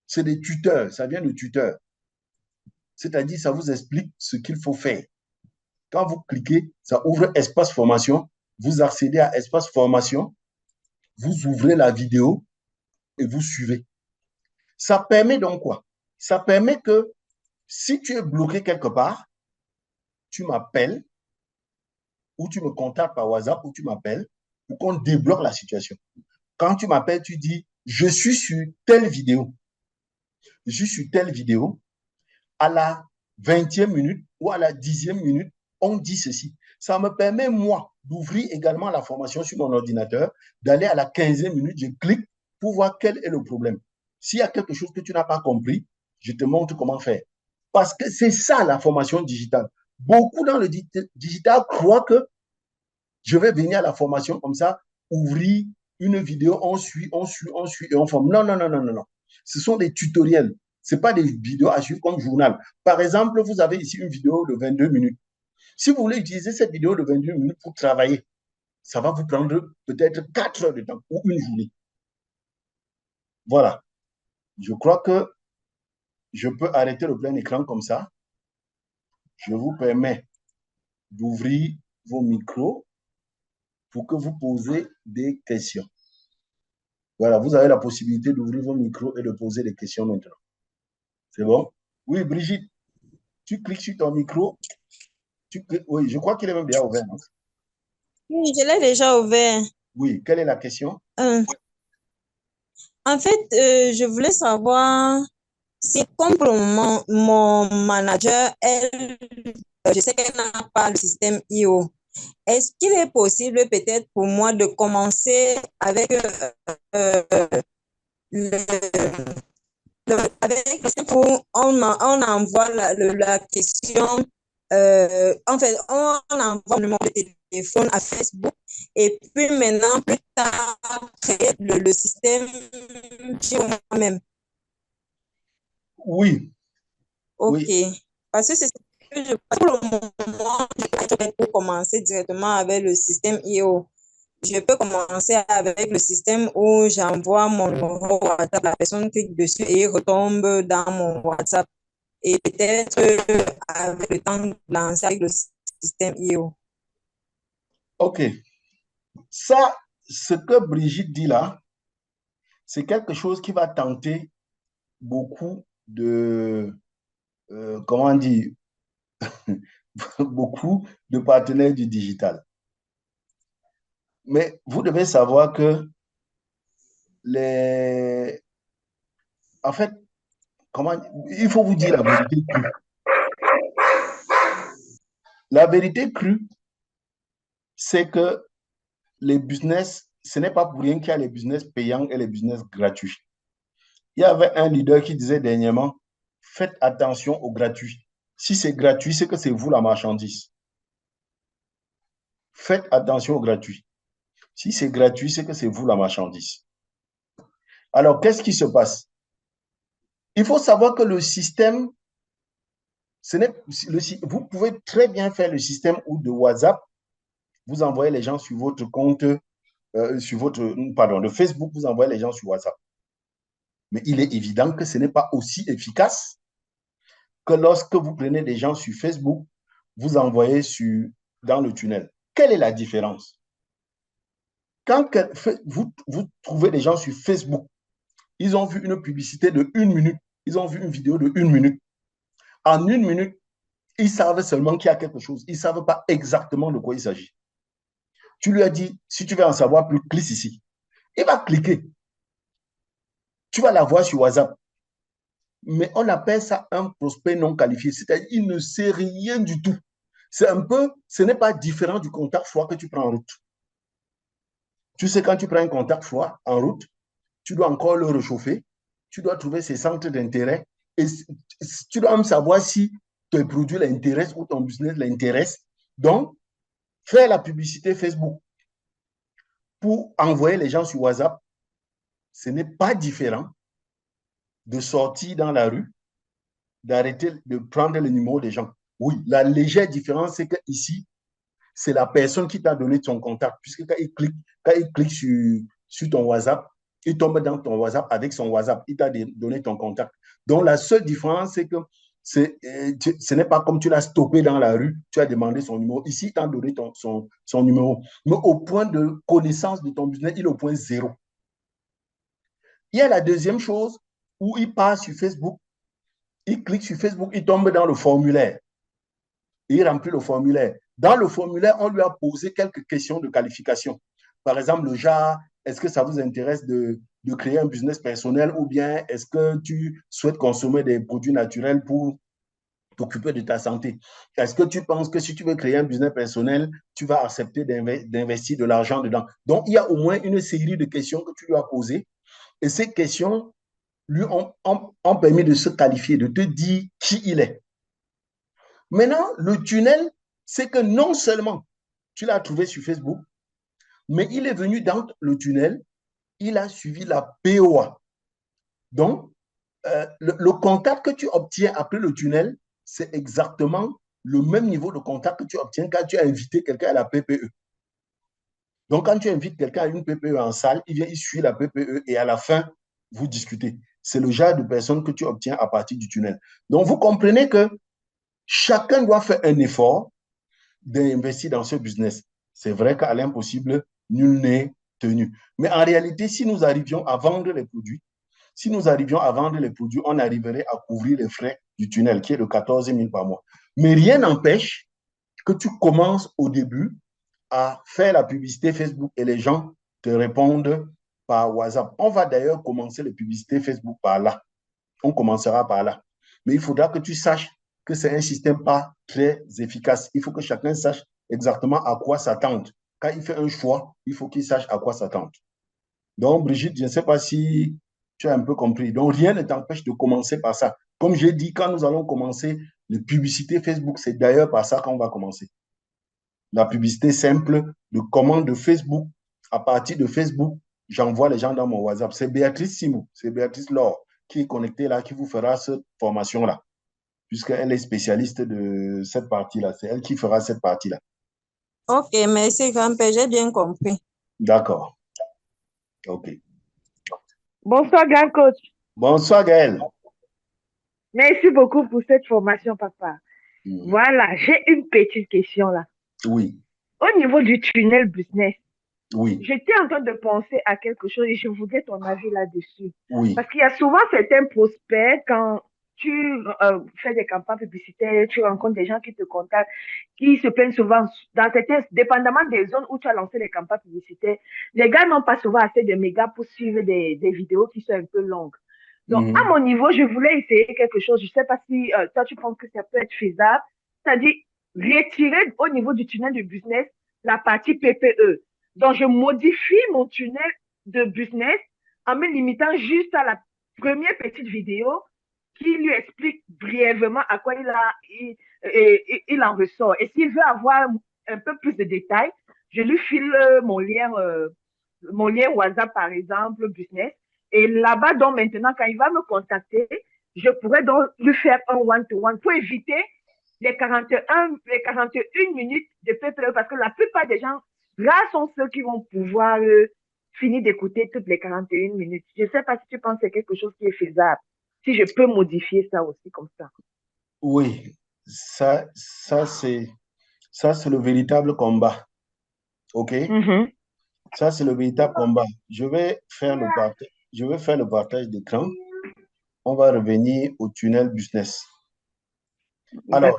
C'est des tuteurs, ça vient de tuteur. C'est-à-dire, ça vous explique ce qu'il faut faire. Quand vous cliquez, ça ouvre espace formation. Vous accédez à espace formation. Vous ouvrez la vidéo et vous suivez. Ça permet donc quoi? Ça permet que si tu es bloqué quelque part, tu m'appelles ou tu me contactes par WhatsApp ou tu m'appelles pour qu'on débloque la situation. Quand tu m'appelles, tu dis, je suis sur telle vidéo. Je suis sur telle vidéo. À la 20e minute ou à la 10e minute, on dit ceci. Ça me permet, moi, d'ouvrir également la formation sur mon ordinateur, d'aller à la 15e minute, je clique pour voir quel est le problème. S'il y a quelque chose que tu n'as pas compris, je te montre comment faire. Parce que c'est ça la formation digitale. Beaucoup dans le digital croient que je vais venir à la formation comme ça, ouvrir une vidéo, on suit et on forme. Non, non, non, non, non, non. Ce sont des tutoriels. Ce n'est pas des vidéos à suivre comme journal. Par exemple, vous avez ici une vidéo de 22 minutes. Si vous voulez utiliser cette vidéo de 22 minutes pour travailler, ça va vous prendre peut-être 4 heures de temps ou une journée. Voilà. Je crois que je peux arrêter le plein écran comme ça. Je vous permets d'ouvrir vos micros pour que vous posez des questions. Voilà, vous avez la possibilité d'ouvrir vos micros et de poser des questions maintenant. C'est bon? Oui, Brigitte, tu cliques sur ton micro. Oui, je crois qu'il est même déjà ouvert. Non? Oui, je l'ai déjà ouvert. Oui, quelle est la question? En fait, je voulais savoir si, comme pour le moment, mon manager, elle, je sais qu'elle n'a pas le système IO. Est-ce qu'il est possible peut-être pour moi de commencer avec euh, le, avec le système où on envoie la question, en fait, on envoie le numéro de téléphone à Facebook et puis maintenant, plus tard, créer le système sur moi-même. Oui. Ok. Oui. Parce que c'est ce que je pense pour le moment, je vais pour commencer directement avec le système IO. Je peux commencer avec le système où j'envoie mon numéro WhatsApp, la personne clique dessus et il retombe dans mon WhatsApp. Et peut-être avec le temps de lancer avec le système IO. OK. Ça, ce que Brigitte dit là, c'est quelque chose qui va tenter beaucoup de, comment dire, beaucoup de partenaires du digital. Mais vous devez savoir que les... En fait, comment... il faut vous dire la vérité crue. La vérité crue, c'est que les business, ce n'est pas pour rien qu'il y a les business payants et les business gratuits. Il y avait un leader qui disait dernièrement, faites attention au gratuit. Si c'est gratuit, c'est que c'est vous la marchandise. Faites attention au gratuit. Si c'est gratuit, c'est que c'est vous la marchandise. Alors, qu'est-ce qui se passe? Il faut savoir que le système, vous pouvez très bien faire le système ou de WhatsApp, vous envoyez les gens sur votre compte, de Facebook, vous envoyez les gens sur WhatsApp. Mais il est évident que ce n'est pas aussi efficace que lorsque vous prenez des gens sur Facebook, vous envoyez dans le tunnel. Quelle est la différence? Quand vous trouvez des gens sur Facebook, ils ont vu une publicité de 1 minute, ils ont vu une vidéo de 1 minute. En 1 minute, ils savent seulement qu'il y a quelque chose. Ils ne savent pas exactement de quoi il s'agit. Tu lui as dit, si tu veux en savoir plus, clique ici. Il va cliquer. Tu vas la voir sur WhatsApp. Mais on appelle ça un prospect non qualifié. C'est-à-dire qu'il ne sait rien du tout. Ce n'est pas différent du contact froid que tu prends en route. Tu sais, quand tu prends un contact froid en route, tu dois encore le réchauffer. Tu dois trouver ses centres d'intérêt. Et tu dois même savoir si tes produits l'intéressent ou ton business l'intéresse. Donc, faire la publicité Facebook pour envoyer les gens sur WhatsApp, ce n'est pas différent de sortir dans la rue, d'arrêter de prendre le numéro des gens. Oui, la légère différence, c'est qu'ici, c'est la personne qui t'a donné ton contact, puisque quand il clique sur ton WhatsApp, il tombe dans ton WhatsApp avec son WhatsApp, il t'a donné ton contact. Donc, la seule différence, c'est que ce n'est pas comme tu l'as stoppé dans la rue, tu as demandé son numéro. Ici, il t'a donné son numéro. Mais au point de connaissance de ton business, il est au point zéro. Il y a la deuxième chose où il passe sur Facebook, il clique sur Facebook, il tombe dans le formulaire. et il remplit le formulaire. Dans le formulaire, on lui a posé quelques questions de qualification. Par exemple, le genre, est-ce que ça vous intéresse de créer un business personnel ou bien est-ce que tu souhaites consommer des produits naturels pour t'occuper de ta santé? Est-ce que tu penses que si tu veux créer un business personnel, tu vas accepter d'investir de l'argent dedans? Donc, il y a au moins une série de questions que tu lui as posées et ces questions lui ont permis de se qualifier, de te dire qui il est. Maintenant, le tunnel, c'est que non seulement tu l'as trouvé sur Facebook, mais il est venu dans le tunnel, il a suivi la POA. Donc, le contact que tu obtiens après le tunnel, c'est exactement le même niveau de contact que tu obtiens quand tu as invité quelqu'un à la PPE. Donc, quand tu invites quelqu'un à une PPE en salle, il vient, il suit la PPE et à la fin, vous discutez. C'est le genre de personne que tu obtiens à partir du tunnel. Donc, vous comprenez que chacun doit faire un effort d'investir dans ce business. C'est vrai qu'à l'impossible, nul n'est tenu. Mais en réalité, si nous arrivions à vendre les produits, on arriverait à couvrir les frais du tunnel, qui est de 14 000 par mois. Mais rien n'empêche que tu commences au début à faire la publicité Facebook et les gens te répondent par WhatsApp. On va d'ailleurs commencer les publicités Facebook par là. On commencera par là. Mais il faudra que tu saches que c'est un système pas très efficace. Il faut que chacun sache exactement à quoi s'attendre. Quand il fait un choix, il faut qu'il sache à quoi s'attendre. Donc, Brigitte, je ne sais pas si tu as un peu compris. Donc, rien ne t'empêche de commencer par ça. Comme j'ai dit, quand nous allons commencer les publicités Facebook, c'est d'ailleurs par ça qu'on va commencer. La publicité simple de commande de Facebook. À partir de Facebook, j'envoie les gens dans mon WhatsApp. C'est Béatrice Simou, c'est Béatrice Laure qui est connectée là, qui vous fera cette formation-là, puisqu'elle est spécialiste de cette partie-là. C'est elle qui fera cette partie-là. Ok, merci, grand-père, j'ai bien compris. D'accord. OK. Bonsoir, grand coach. Bonsoir, Gaëlle. Merci beaucoup pour cette formation, papa. Voilà, j'ai une petite question là. Oui. Au niveau du tunnel business, Oui. j'étais en train de penser à quelque chose et je voudrais ton avis là-dessus. Oui. Parce qu'il y a souvent certains prospects, quand tu fais des campagnes publicitaires, tu rencontres des gens qui te contactent, qui se plaignent souvent, dans certains, dépendamment des zones où tu as lancé les campagnes publicitaires, les gars n'ont pas souvent assez de mégas pour suivre des vidéos qui sont un peu longues. Donc, à mon niveau, je voulais essayer quelque chose. Je ne sais pas si toi, tu penses que ça peut être faisable. C'est-à-dire, retirer au niveau du tunnel de business la partie PPE. Donc, je modifie mon tunnel de business en me limitant juste à la première petite vidéo qui lui explique brièvement à quoi il en ressort. Et s'il veut avoir un peu plus de détails, je lui file mon lien WhatsApp, par exemple, business. Et là-bas, donc maintenant, quand il va me contacter, je pourrais donc lui faire un one-to-one pour éviter les 41 minutes de PPE parce que la plupart des gens, là, sont ceux qui vont pouvoir finir d'écouter toutes les 41 minutes. Je ne sais pas si tu penses que c'est quelque chose qui est faisable. Si je peux modifier ça aussi comme ça. Oui, ça c'est le véritable combat. OK? Ça, c'est le véritable combat. Je vais faire le partage d'écran. On va revenir au tunnel business. Alors,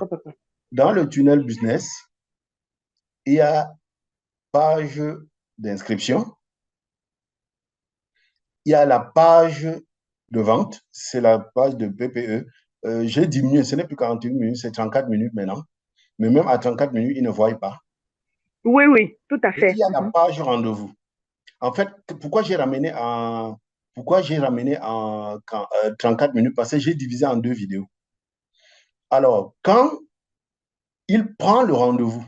dans le tunnel business, il y a page d'inscription. Il y a la page de vente, c'est la page de PPE. J'ai diminué, ce n'est plus 41 minutes, c'est 34 minutes maintenant. Mais même à 34 minutes, ils ne voient pas. Oui, oui, tout à fait. Et il y a la page rendez-vous. En fait, pourquoi j'ai ramené en 34 minutes? Parce que j'ai divisé en 2 vidéos. Alors, quand il prend le rendez-vous,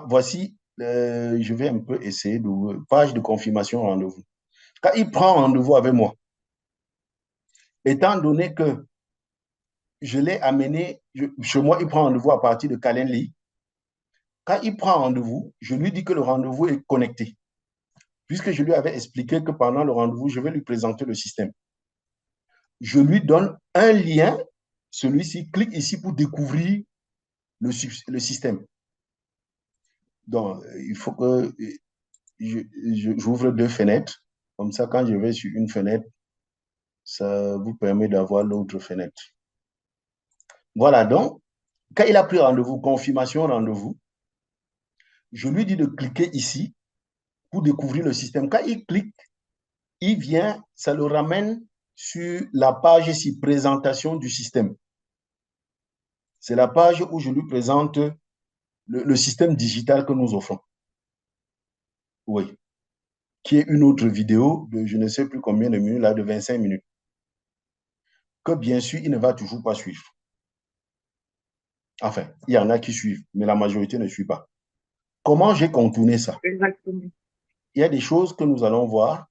voici, je vais un peu essayer de page de confirmation rendez-vous. Quand il prend rendez-vous avec moi, étant donné que je l'ai amené, chez moi, il prend rendez-vous à partir de Calendly. Quand il prend rendez-vous, je lui dis que le rendez-vous est connecté. Puisque je lui avais expliqué que pendant le rendez-vous, je vais lui présenter le système. Je lui donne un lien, celui-ci, clique ici pour découvrir le système. Donc, il faut que j'ouvre 2 fenêtres. Comme ça, quand je vais sur une fenêtre, ça vous permet d'avoir l'autre fenêtre. Voilà, donc, Quand il a pris rendez-vous, confirmation rendez-vous, je lui dis de cliquer ici pour découvrir le système. Quand il clique, il vient, ça le ramène sur la page ici, présentation du système. C'est la page où je lui présente le système digital que nous offrons. Oui. Qui est une autre vidéo de je ne sais plus combien de minutes, là, de 25 minutes. Que bien sûr, il ne va toujours pas suivre. Enfin, il y en a qui suivent, mais la majorité ne suit pas. Comment j'ai contourné ça? Exactement. Il y a des choses que nous allons voir.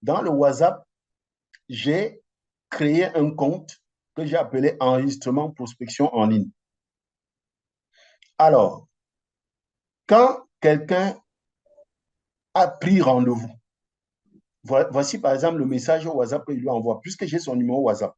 Dans le WhatsApp, j'ai créé un compte que j'ai appelé enregistrement prospection en ligne. Alors, quand quelqu'un a pris rendez-vous, voici par exemple le message au WhatsApp que je lui envoie, puisque j'ai son numéro WhatsApp.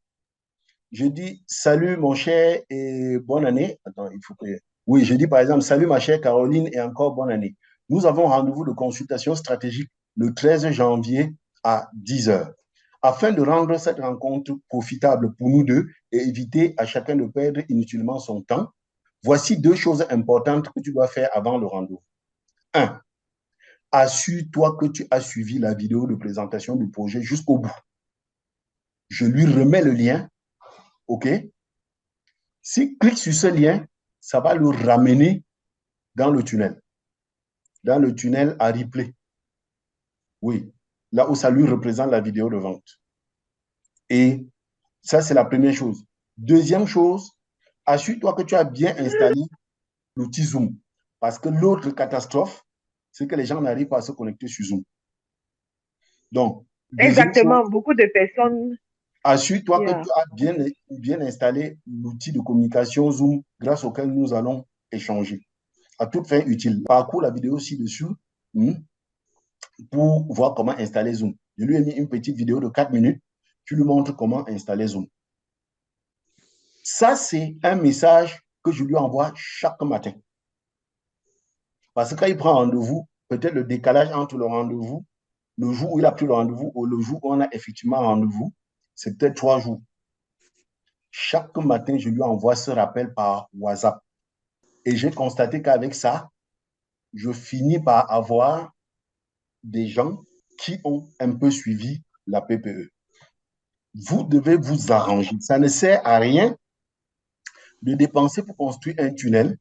Je dis, salut mon cher et bonne année. Attends, il faut que... Oui, je dis par exemple, salut ma chère Caroline et encore bonne année. Nous avons rendez-vous de consultation stratégique le 13 janvier à 10 heures. Afin de rendre cette rencontre profitable pour nous deux et éviter à chacun de perdre inutilement son temps, voici deux choses importantes que tu dois faire avant le rendez-vous. 1. Assure-toi que tu as suivi la vidéo de présentation du projet jusqu'au bout. Je lui remets le lien. OK? S'il clique sur ce lien, ça va le ramener dans le tunnel à replay. Oui, là où ça lui représente la vidéo de vente. Et ça, c'est la première chose. Deuxième chose, assure-toi que tu as bien installé l'outil Zoom. Parce que l'autre catastrophe, c'est que les gens n'arrivent pas à se connecter sur Zoom. Donc, deuxième chose, Exactement. Beaucoup de personnes. assure-toi que tu as bien installé l'outil de communication Zoom grâce auquel nous allons échanger. À toute fin utile. Parcours la vidéo ci-dessus pour voir comment installer Zoom. Je lui ai mis une petite vidéo de 4 minutes. Tu lui montres comment installer Zoom. Ça, c'est un message que je lui envoie chaque matin. Parce que quand il prend rendez-vous, peut-être le décalage entre le rendez-vous, le jour où il a pris le rendez-vous ou le jour où on a effectivement rendez-vous, c'est peut-être 3 jours. Chaque matin, je lui envoie ce rappel par WhatsApp. Et j'ai constaté qu'avec ça, je finis par avoir des gens qui ont un peu suivi la PPE. Vous devez vous arranger. Ça ne sert à rien de dépenser pour construire un tunnel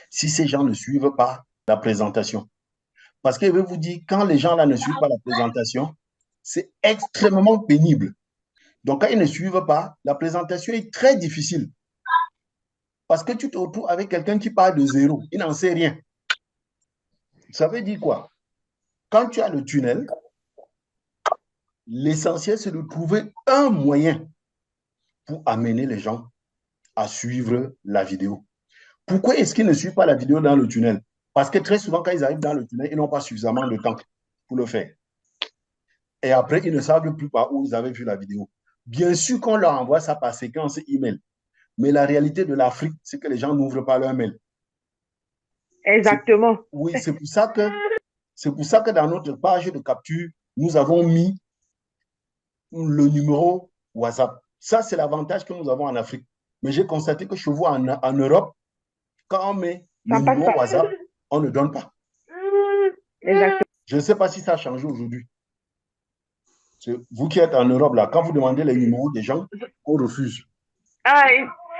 si ces gens ne suivent pas la présentation. Parce que je vais vous dire, quand les gens là ne suivent pas la présentation, c'est extrêmement pénible. Donc, quand ils ne suivent pas, la présentation est très difficile. Parce que tu te retrouves avec quelqu'un qui part de zéro. Il n'en sait rien. Ça veut dire quoi? Quand tu as le tunnel, l'essentiel, c'est de trouver un moyen pour amener les gens à suivre la vidéo. Pourquoi est-ce qu'ils ne suivent pas la vidéo dans le tunnel? Parce que très souvent, quand ils arrivent dans le tunnel, ils n'ont pas suffisamment de temps pour le faire. Et après, ils ne savent plus par où ils avaient vu la vidéo. Bien sûr qu'on leur envoie ça par séquence email. Mais la réalité de l'Afrique, c'est que les gens n'ouvrent pas leur mail. Exactement. Oui, c'est pour ça que dans notre page de capture, nous avons mis le numéro WhatsApp. Ça, c'est l'avantage que nous avons en Afrique. Mais j'ai constaté que chez vous, en Europe, quand on met le numéro WhatsApp, on ne donne pas. Exactement. Je ne sais pas si ça a changé aujourd'hui. Vous qui êtes en Europe, là, quand vous demandez les numéros des gens, on refuse. Ah,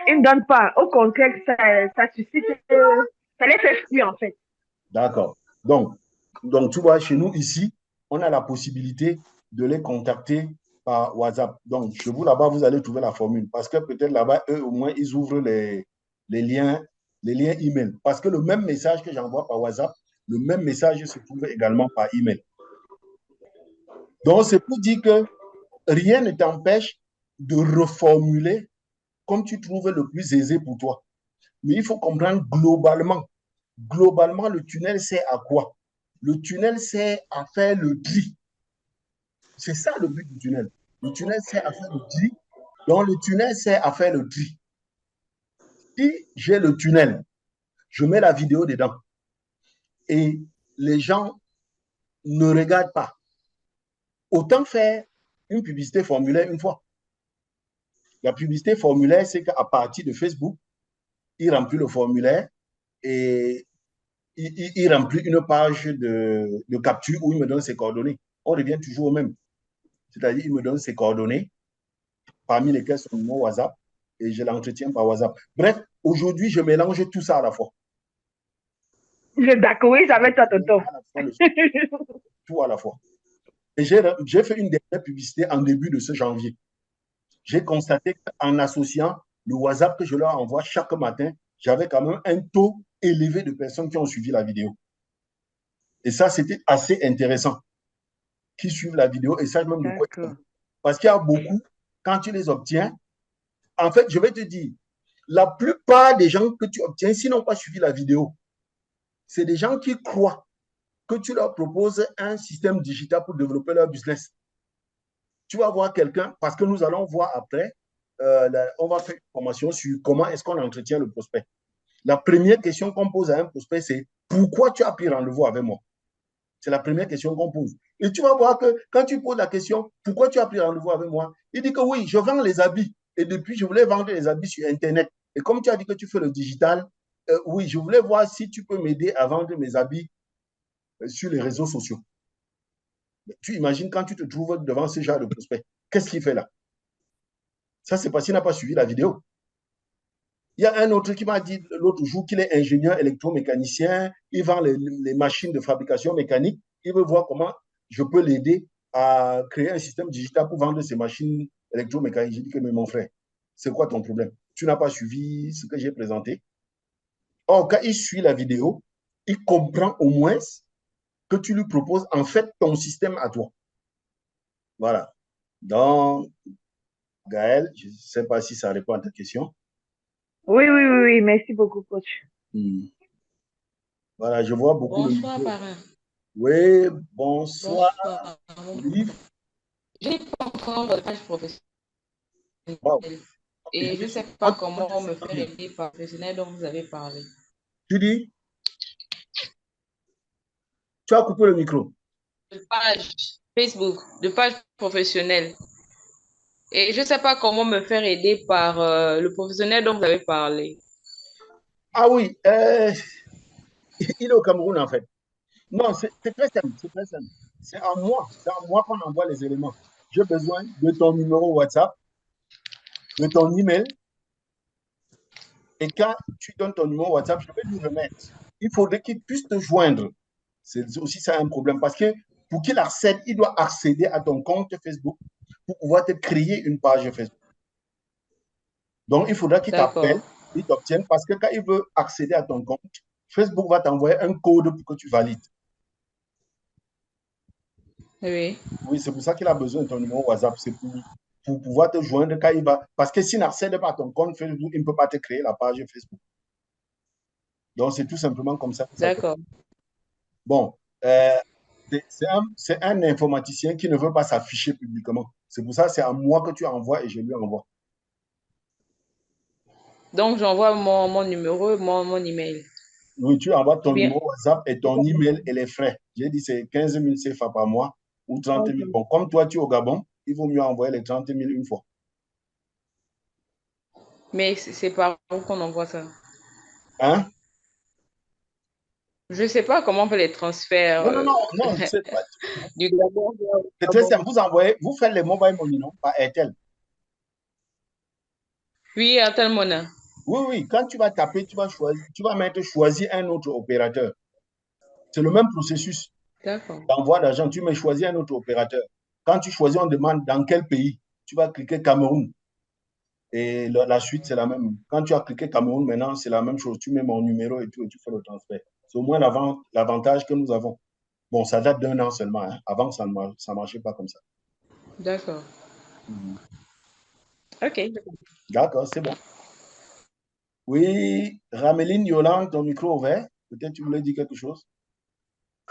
ils ne donnent pas. Au contraire, ça suscite, ça les fait fuir en fait. D'accord. Donc, tu vois, chez nous, ici, on a la possibilité de les contacter par WhatsApp. Donc, chez vous, là-bas, vous allez trouver la formule. Parce que peut-être là-bas, eux, au moins, ils ouvrent les liens email. Parce que le même message que j'envoie par WhatsApp, le même message se trouve également par email. Donc, c'est pour dire que rien ne t'empêche de reformuler comme tu trouves le plus aisé pour toi. Mais il faut comprendre globalement. Globalement, le tunnel sert à quoi? Le tunnel sert à faire le tri. C'est ça le but du tunnel. Le tunnel sert à faire le tri. Donc, le tunnel sert à faire le tri. Si j'ai le tunnel, je mets la vidéo dedans et les gens ne regardent pas. Autant faire une publicité formulaire une fois. La publicité formulaire, c'est qu'à partir de Facebook, il remplit le formulaire et il remplit une page de capture où il me donne ses coordonnées. On revient toujours au même. C'est-à-dire, il me donne ses coordonnées, parmi lesquelles son numéro WhatsApp, et je l'entretiens par WhatsApp. Bref, aujourd'hui, je mélange tout ça à la fois. D'accord, oui, ça va être toi, tonton. Tout à la fois. Et j'ai fait une dernière publicité en début de ce janvier. J'ai constaté qu'en associant le WhatsApp que je leur envoie chaque matin, j'avais quand même un taux élevé de personnes qui ont suivi la vidéo. Et ça, c'était assez intéressant, qui suivent la vidéo. Et ça, même de quoi. Parce qu'il y a beaucoup, quand tu les obtiens, en fait, je vais te dire, la plupart des gens que tu obtiens, s'ils n'ont pas suivi la vidéo, c'est des gens qui croient que tu leur proposes un système digital pour développer leur business. Tu vas voir quelqu'un, parce que nous allons voir après, on va faire une formation sur comment est-ce qu'on entretient le prospect. La première question qu'on pose à un prospect, c'est pourquoi tu as pris rendez-vous avec moi? C'est la première question qu'on pose. Et tu vas voir que quand tu poses la question, pourquoi tu as pris rendez-vous avec moi? Il dit que oui, je vends les habits. Et depuis, je voulais vendre les habits sur Internet. Et comme tu as dit que tu fais le digital, oui, je voulais voir si tu peux m'aider à vendre mes habits sur les réseaux sociaux. Tu imagines quand tu te trouves devant ce genre de prospect, qu'est-ce qu'il fait là? Ça, c'est parce qu'il n'a pas suivi la vidéo. Il y a un autre qui m'a dit l'autre jour qu'il est ingénieur électromécanicien, il vend les machines de fabrication mécanique, il veut voir comment je peux l'aider à créer un système digital pour vendre ces machines électromécaniques. J'ai dit que, mais mon frère, c'est quoi ton problème? Tu n'as pas suivi ce que j'ai présenté? Or, quand il suit la vidéo, il comprend au moins que tu lui proposes en fait ton système à toi. Voilà. Donc, Gaël, je ne sais pas si ça répond à ta question. Oui, oui, oui, oui. Merci beaucoup, coach. Voilà, je vois beaucoup de... Bonsoir, parrain. Oui, bonsoir. Oui. Je n'ai pas encore de page professionnelle. Wow. Et je ne sais pas comment me faire aider par le professionnel dont vous avez parlé. Tu dis? Tu as coupé le micro. De page Facebook, de page professionnelle. Et je ne sais pas comment me faire aider par le professionnel dont vous avez parlé. Ah oui, il est au Cameroun en fait. Non, c'est très simple, c'est très simple. C'est à moi qu'on envoie les éléments. J'ai besoin de ton numéro WhatsApp, de ton email. Et quand tu donnes ton numéro WhatsApp, je vais lui remettre. Il faudrait qu'il puisse te joindre. C'est aussi ça un problème parce que pour qu'il accède, il doit accéder à ton compte Facebook pour pouvoir te créer une page Facebook. Donc, il faudra qu'il t'appelle, il t'obtienne parce que quand il veut accéder à ton compte, Facebook va t'envoyer un code pour que tu valides. Oui. Oui, c'est pour ça qu'il a besoin de ton numéro WhatsApp. C'est pour pouvoir te joindre quand il va. Parce que s'il n'accède pas à ton compte Facebook, il ne peut pas te créer la page Facebook. Donc, c'est tout simplement comme ça. D'accord. Bon, c'est un informaticien qui ne veut pas s'afficher publiquement. C'est pour ça que c'est à moi que tu envoies et je lui envoie. Donc, j'envoie mon numéro, mon email. Oui, tu envoies ton numéro WhatsApp et ton email et les frais. J'ai dit c'est 15 000 CFA par mois ou 30 000. Bon, comme toi, tu es au Gabon, il vaut mieux envoyer les 30 000 une fois. Mais c'est par où qu'on envoie ça? Hein? Je ne sais pas comment on fait les transferts. Non, c'est pas... du Gabon. C'est très simple. Vous faites les mobile money, non? Par Airtel. Oui, Airtel Money. Oui. Quand tu vas taper, tu vas mettre choisir un autre opérateur. C'est le même processus. D'accord. D'envoi d'argent, tu mets choisir un autre opérateur. Quand tu choisis, on demande dans quel pays. Tu vas cliquer Cameroun. Et la suite, c'est la même. Quand tu as cliqué Cameroun, maintenant, c'est la même chose. Tu mets mon numéro et tout, et tu fais le transfert. C'est au moins l'avantage que nous avons. Bon, ça date d'1 an seulement. Hein. Avant, ça ne marchait pas comme ça. D'accord. OK. D'accord, c'est bon. Oui, Rameline, Yolande, ton micro ouvert. Peut-être tu voulais dire quelque chose.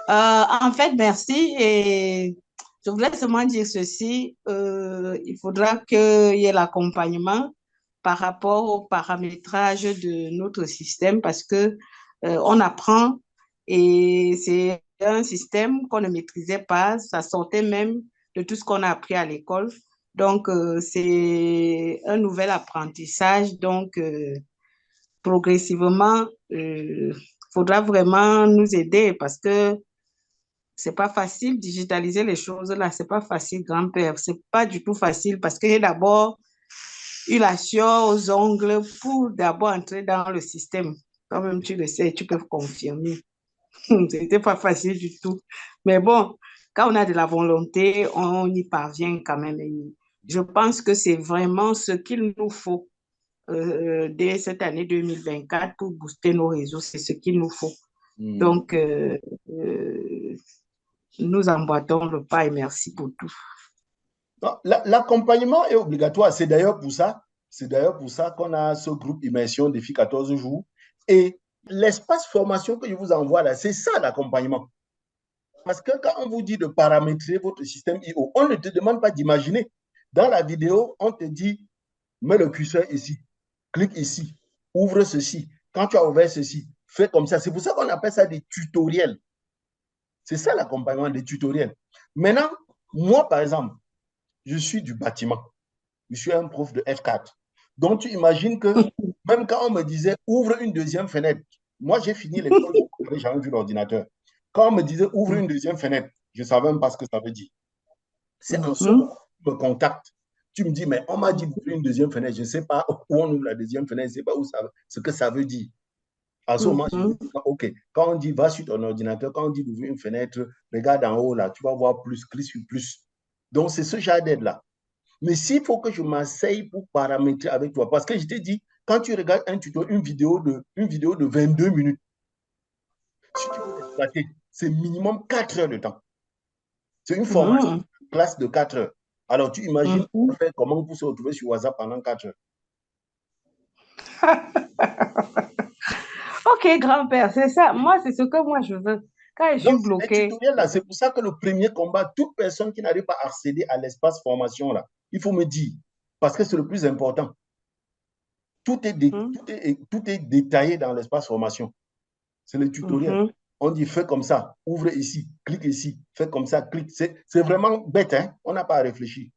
En fait, merci. Et je voulais seulement dire ceci. Il faudra qu'il y ait l'accompagnement par rapport au paramétrage de notre système parce que on apprend et c'est un système qu'on ne maîtrisait pas. Ça sortait même de tout ce qu'on a appris à l'école. Donc, c'est un nouvel apprentissage. Donc, progressivement, faudra vraiment nous aider parce que c'est pas facile digitaliser les choses là, c'est pas facile, grand-père, c'est pas du tout facile parce que j'ai d'abord eu la sueur aux ongles pour d'abord entrer dans le système. Toi-même, tu le sais, tu peux confirmer. C'était pas facile du tout. Mais bon, quand on a de la volonté, on y parvient quand même. Et je pense que c'est vraiment ce qu'il nous faut dès cette année 2024 pour booster nos réseaux. C'est ce qu'il nous faut. Donc, nous emboîtons le pas et merci pour tout. L'accompagnement est obligatoire. C'est d'ailleurs pour ça qu'on a ce groupe immersion défi 14 jours. Et l'espace formation que je vous envoie là, c'est ça l'accompagnement. Parce que quand on vous dit de paramétrer votre système IO, on ne te demande pas d'imaginer. Dans la vidéo, on te dit, mets le curseur ici, clique ici, ouvre ceci. Quand tu as ouvert ceci, fais comme ça. C'est pour ça qu'on appelle ça des tutoriels. C'est ça l'accompagnement, des tutoriels. Maintenant, moi, par exemple, je suis du bâtiment. Je suis un prof de F4. Donc, tu imagines que même quand on me disait ouvre une deuxième fenêtre, moi, j'ai fini l'école, je n'avais jamais vu l'ordinateur. Quand on me disait ouvre une deuxième fenêtre, je ne savais même pas ce que ça veut dire. C'est en ce moment que tu me contactes. Tu me dis, mais on m'a dit d'ouvrir une deuxième fenêtre. Je ne sais pas où on ouvre la deuxième fenêtre, je ne sais pas ce que ça veut dire. À ce moment, je dis, OK. Quand on dit va sur ton ordinateur, quand on dit d'ouvrir une fenêtre, regarde en haut là, tu vas voir plus, clique sur plus. Donc, c'est ce genre d'aide-là. Mais s'il faut que je m'asseye pour paramétrer avec toi, parce que je t'ai dit, quand tu regardes un tuto, une vidéo de 22 minutes, si tu veux l'exploiter, c'est minimum 4 heures de temps. C'est une formation de classe de 4 heures. Alors, tu imagines comment vous se retrouver sur WhatsApp pendant 4 heures. Ok, grand-père, c'est ça. Moi, c'est ce que moi je veux. Quand je suis bloqué. C'est pour ça que le premier combat, toute personne qui n'arrive pas à accéder à l'espace formation, là, il faut me dire, parce que c'est le plus important. Tout est détaillé dans l'espace formation. C'est le tutoriel. On dit, fais comme ça, ouvre ici, clique ici, fais comme ça, clique. C'est vraiment bête, hein? On n'a pas à réfléchir.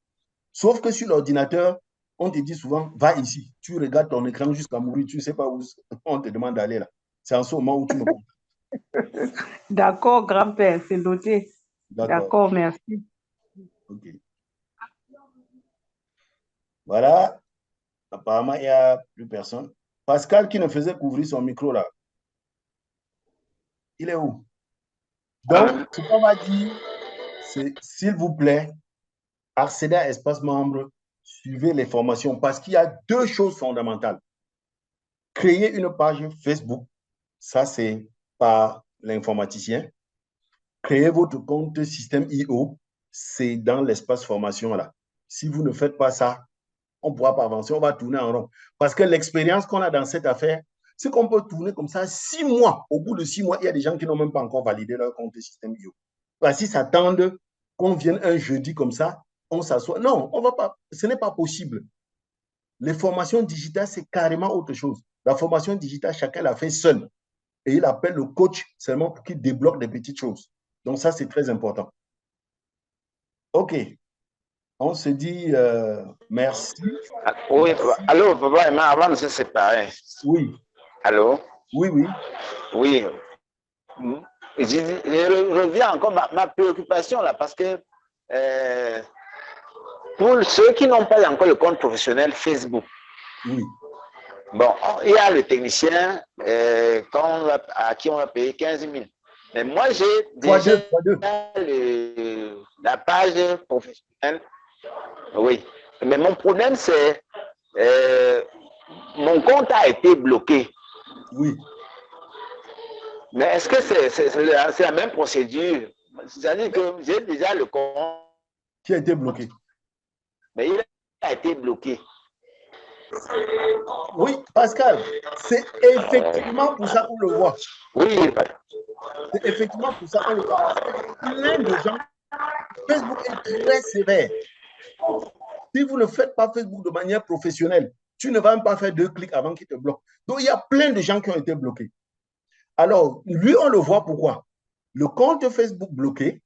Sauf que sur l'ordinateur, on te dit souvent, va ici. Tu regardes ton écran jusqu'à mourir, tu ne sais pas où on te demande d'aller là. C'est en ce moment où tu me comprends. D'accord, grand-père, c'est noté. D'accord, merci. Ok. Voilà. Apparemment, il n'y a plus personne. Pascal qui ne faisait qu'ouvrir son micro là. Il est où? Donc, ce qu'on va dire, c'est s'il vous plaît, accédez à Espace Membre, suivez les formations parce qu'il y a 2 choses fondamentales. Créer une page Facebook, ça c'est par l'informaticien. Créer votre compte système IO, c'est dans l'espace formation là. Si vous ne faites pas ça, on ne pourra pas avancer, on va tourner en rond. Parce que l'expérience qu'on a dans cette affaire, c'est qu'on peut tourner comme ça 6 mois. Au bout de 6 mois, il y a des gens qui n'ont même pas encore validé leur compte système IO. S'ils s'attendent qu'on vienne un jeudi comme ça, on s'assoit. Non, on va pas. Ce n'est pas possible. Les formations digitales, c'est carrément autre chose. La formation digitale, chacun l'a fait seul. Et il appelle le coach seulement pour qu'il débloque des petites choses. Donc ça, c'est très important. OK. On se dit merci. Oui, allô, papa, avant de se séparer. Oui. Allô? Oui, oui. Oui. Je reviens encore à ma préoccupation là, parce que pour ceux qui n'ont pas encore le compte professionnel Facebook, oui. Bon, il y a le technicien à qui on va payer 15 000. Mais moi, j'ai déjà la page professionnelle. Oui. Mais mon problème, c'est mon compte a été bloqué. Oui. Mais est-ce que c'est la même procédure? C'est-à-dire que j'ai déjà le compte qui a été bloqué. Mais il a été bloqué. Oui, Pascal, c'est effectivement pour ça qu'on le voit. Oui. C'est effectivement pour ça qu'on le voit. Plein de gens, Facebook est très sévère. Si vous ne faites pas Facebook de manière professionnelle, tu ne vas même pas faire 2 clics avant qu'il te bloque. Donc, il y a plein de gens qui ont été bloqués. Alors, lui, on le voit pourquoi. Le compte Facebook bloqué,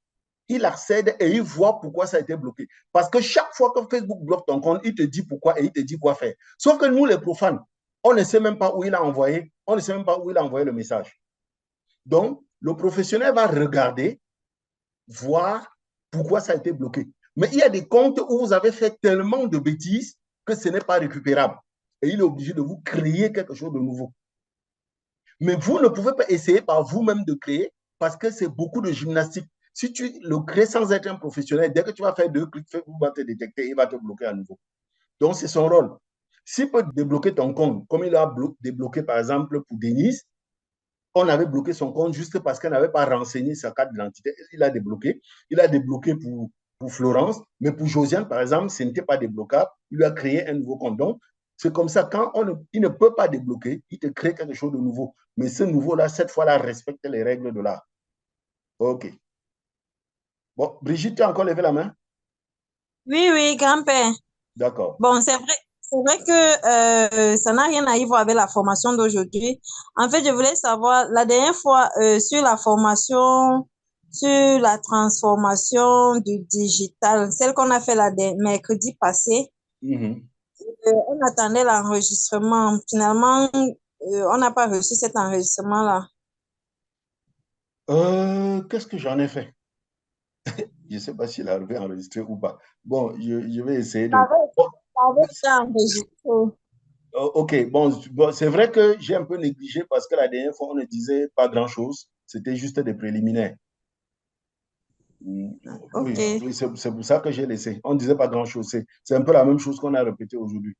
il accède et il voit pourquoi ça a été bloqué. Parce que chaque fois que Facebook bloque ton compte, il te dit pourquoi et il te dit quoi faire. Sauf que nous, les profanes, on ne sait même pas où il a envoyé, on ne sait même pas où il a envoyé le message. Donc, le professionnel va regarder, voir pourquoi ça a été bloqué. Mais il y a des comptes où vous avez fait tellement de bêtises que ce n'est pas récupérable. Et il est obligé de vous créer quelque chose de nouveau. Mais vous ne pouvez pas essayer par vous-même de créer parce que c'est beaucoup de gymnastique. Si tu le crées sans être un professionnel, dès que tu vas faire 2 clics, Facebook va te détecter et il va te bloquer à nouveau. Donc, c'est son rôle. S'il peut débloquer ton compte, comme il a débloqué par exemple pour Denise, on avait bloqué son compte juste parce qu'elle n'avait pas renseigné sa carte d'identité. Il a débloqué. Il a débloqué pour Florence, mais pour Josiane, par exemple, ce n'était pas débloquable. Il lui a créé un nouveau compte. Donc, c'est comme ça, quand il ne peut pas débloquer, il te crée quelque chose de nouveau. Mais ce nouveau-là, cette fois-là, respecte les règles de l'art. OK. Bon, Brigitte, tu as encore levé la main? Oui, oui, grand-père. D'accord. Bon, c'est vrai que ça n'a rien à y voir avec la formation d'aujourd'hui. En fait, je voulais savoir, la dernière fois, sur la formation, sur la transformation du digital, celle qu'on a fait mercredi passé, on attendait l'enregistrement. Finalement, on n'a pas reçu cet enregistrement-là. Qu'est-ce que j'en ai fait? Je ne sais pas s'il est arrivé à enregistrer ou pas. Bon, je vais essayer de... Ça avait été enregistré. OK, bon, c'est vrai que j'ai un peu négligé parce que la dernière fois, on ne disait pas grand-chose. C'était juste des préliminaires. Oui, OK. oui, c'est pour ça que j'ai laissé. On ne disait pas grand-chose. C'est un peu la même chose qu'on a répété aujourd'hui.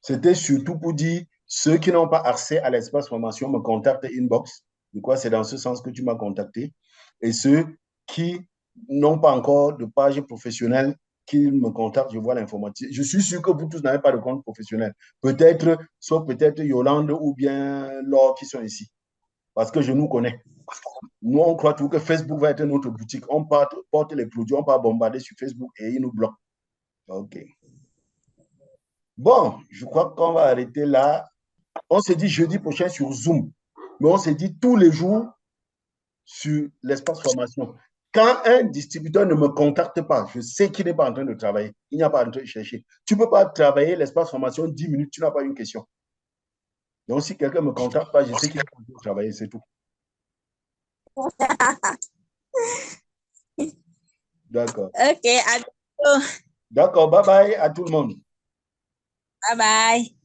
C'était surtout pour dire, ceux qui n'ont pas accès à l'espace formation me contactent inbox. De quoi c'est dans ce sens que tu m'as contacté. Et ceux qui n'ont pas encore de page professionnelle, qui me contactent, je vois l'informatique. Je suis sûr que vous tous n'avez pas de compte professionnel. Peut-être, sauf peut-être Yolande ou bien Laure qui sont ici. Parce que je nous connais. Nous, on croit tout que Facebook va être notre boutique. On porte les produits, on part bombarder sur Facebook et ils nous bloquent. OK. Bon, je crois qu'on va arrêter là. On se dit jeudi prochain sur Zoom, mais on se dit tous les jours sur l'espace formation. Quand un distributeur ne me contacte pas, je sais qu'il n'est pas en train de travailler. Il n'y a pas en train de chercher. Tu ne peux pas travailler l'espace formation 10 minutes, tu n'as pas une question. Donc, si quelqu'un ne me contacte pas, je sais qu'il n'est pas en train de travailler, c'est tout. D'accord. OK, à bientôt. D'accord, bye bye à tout le monde. Bye bye.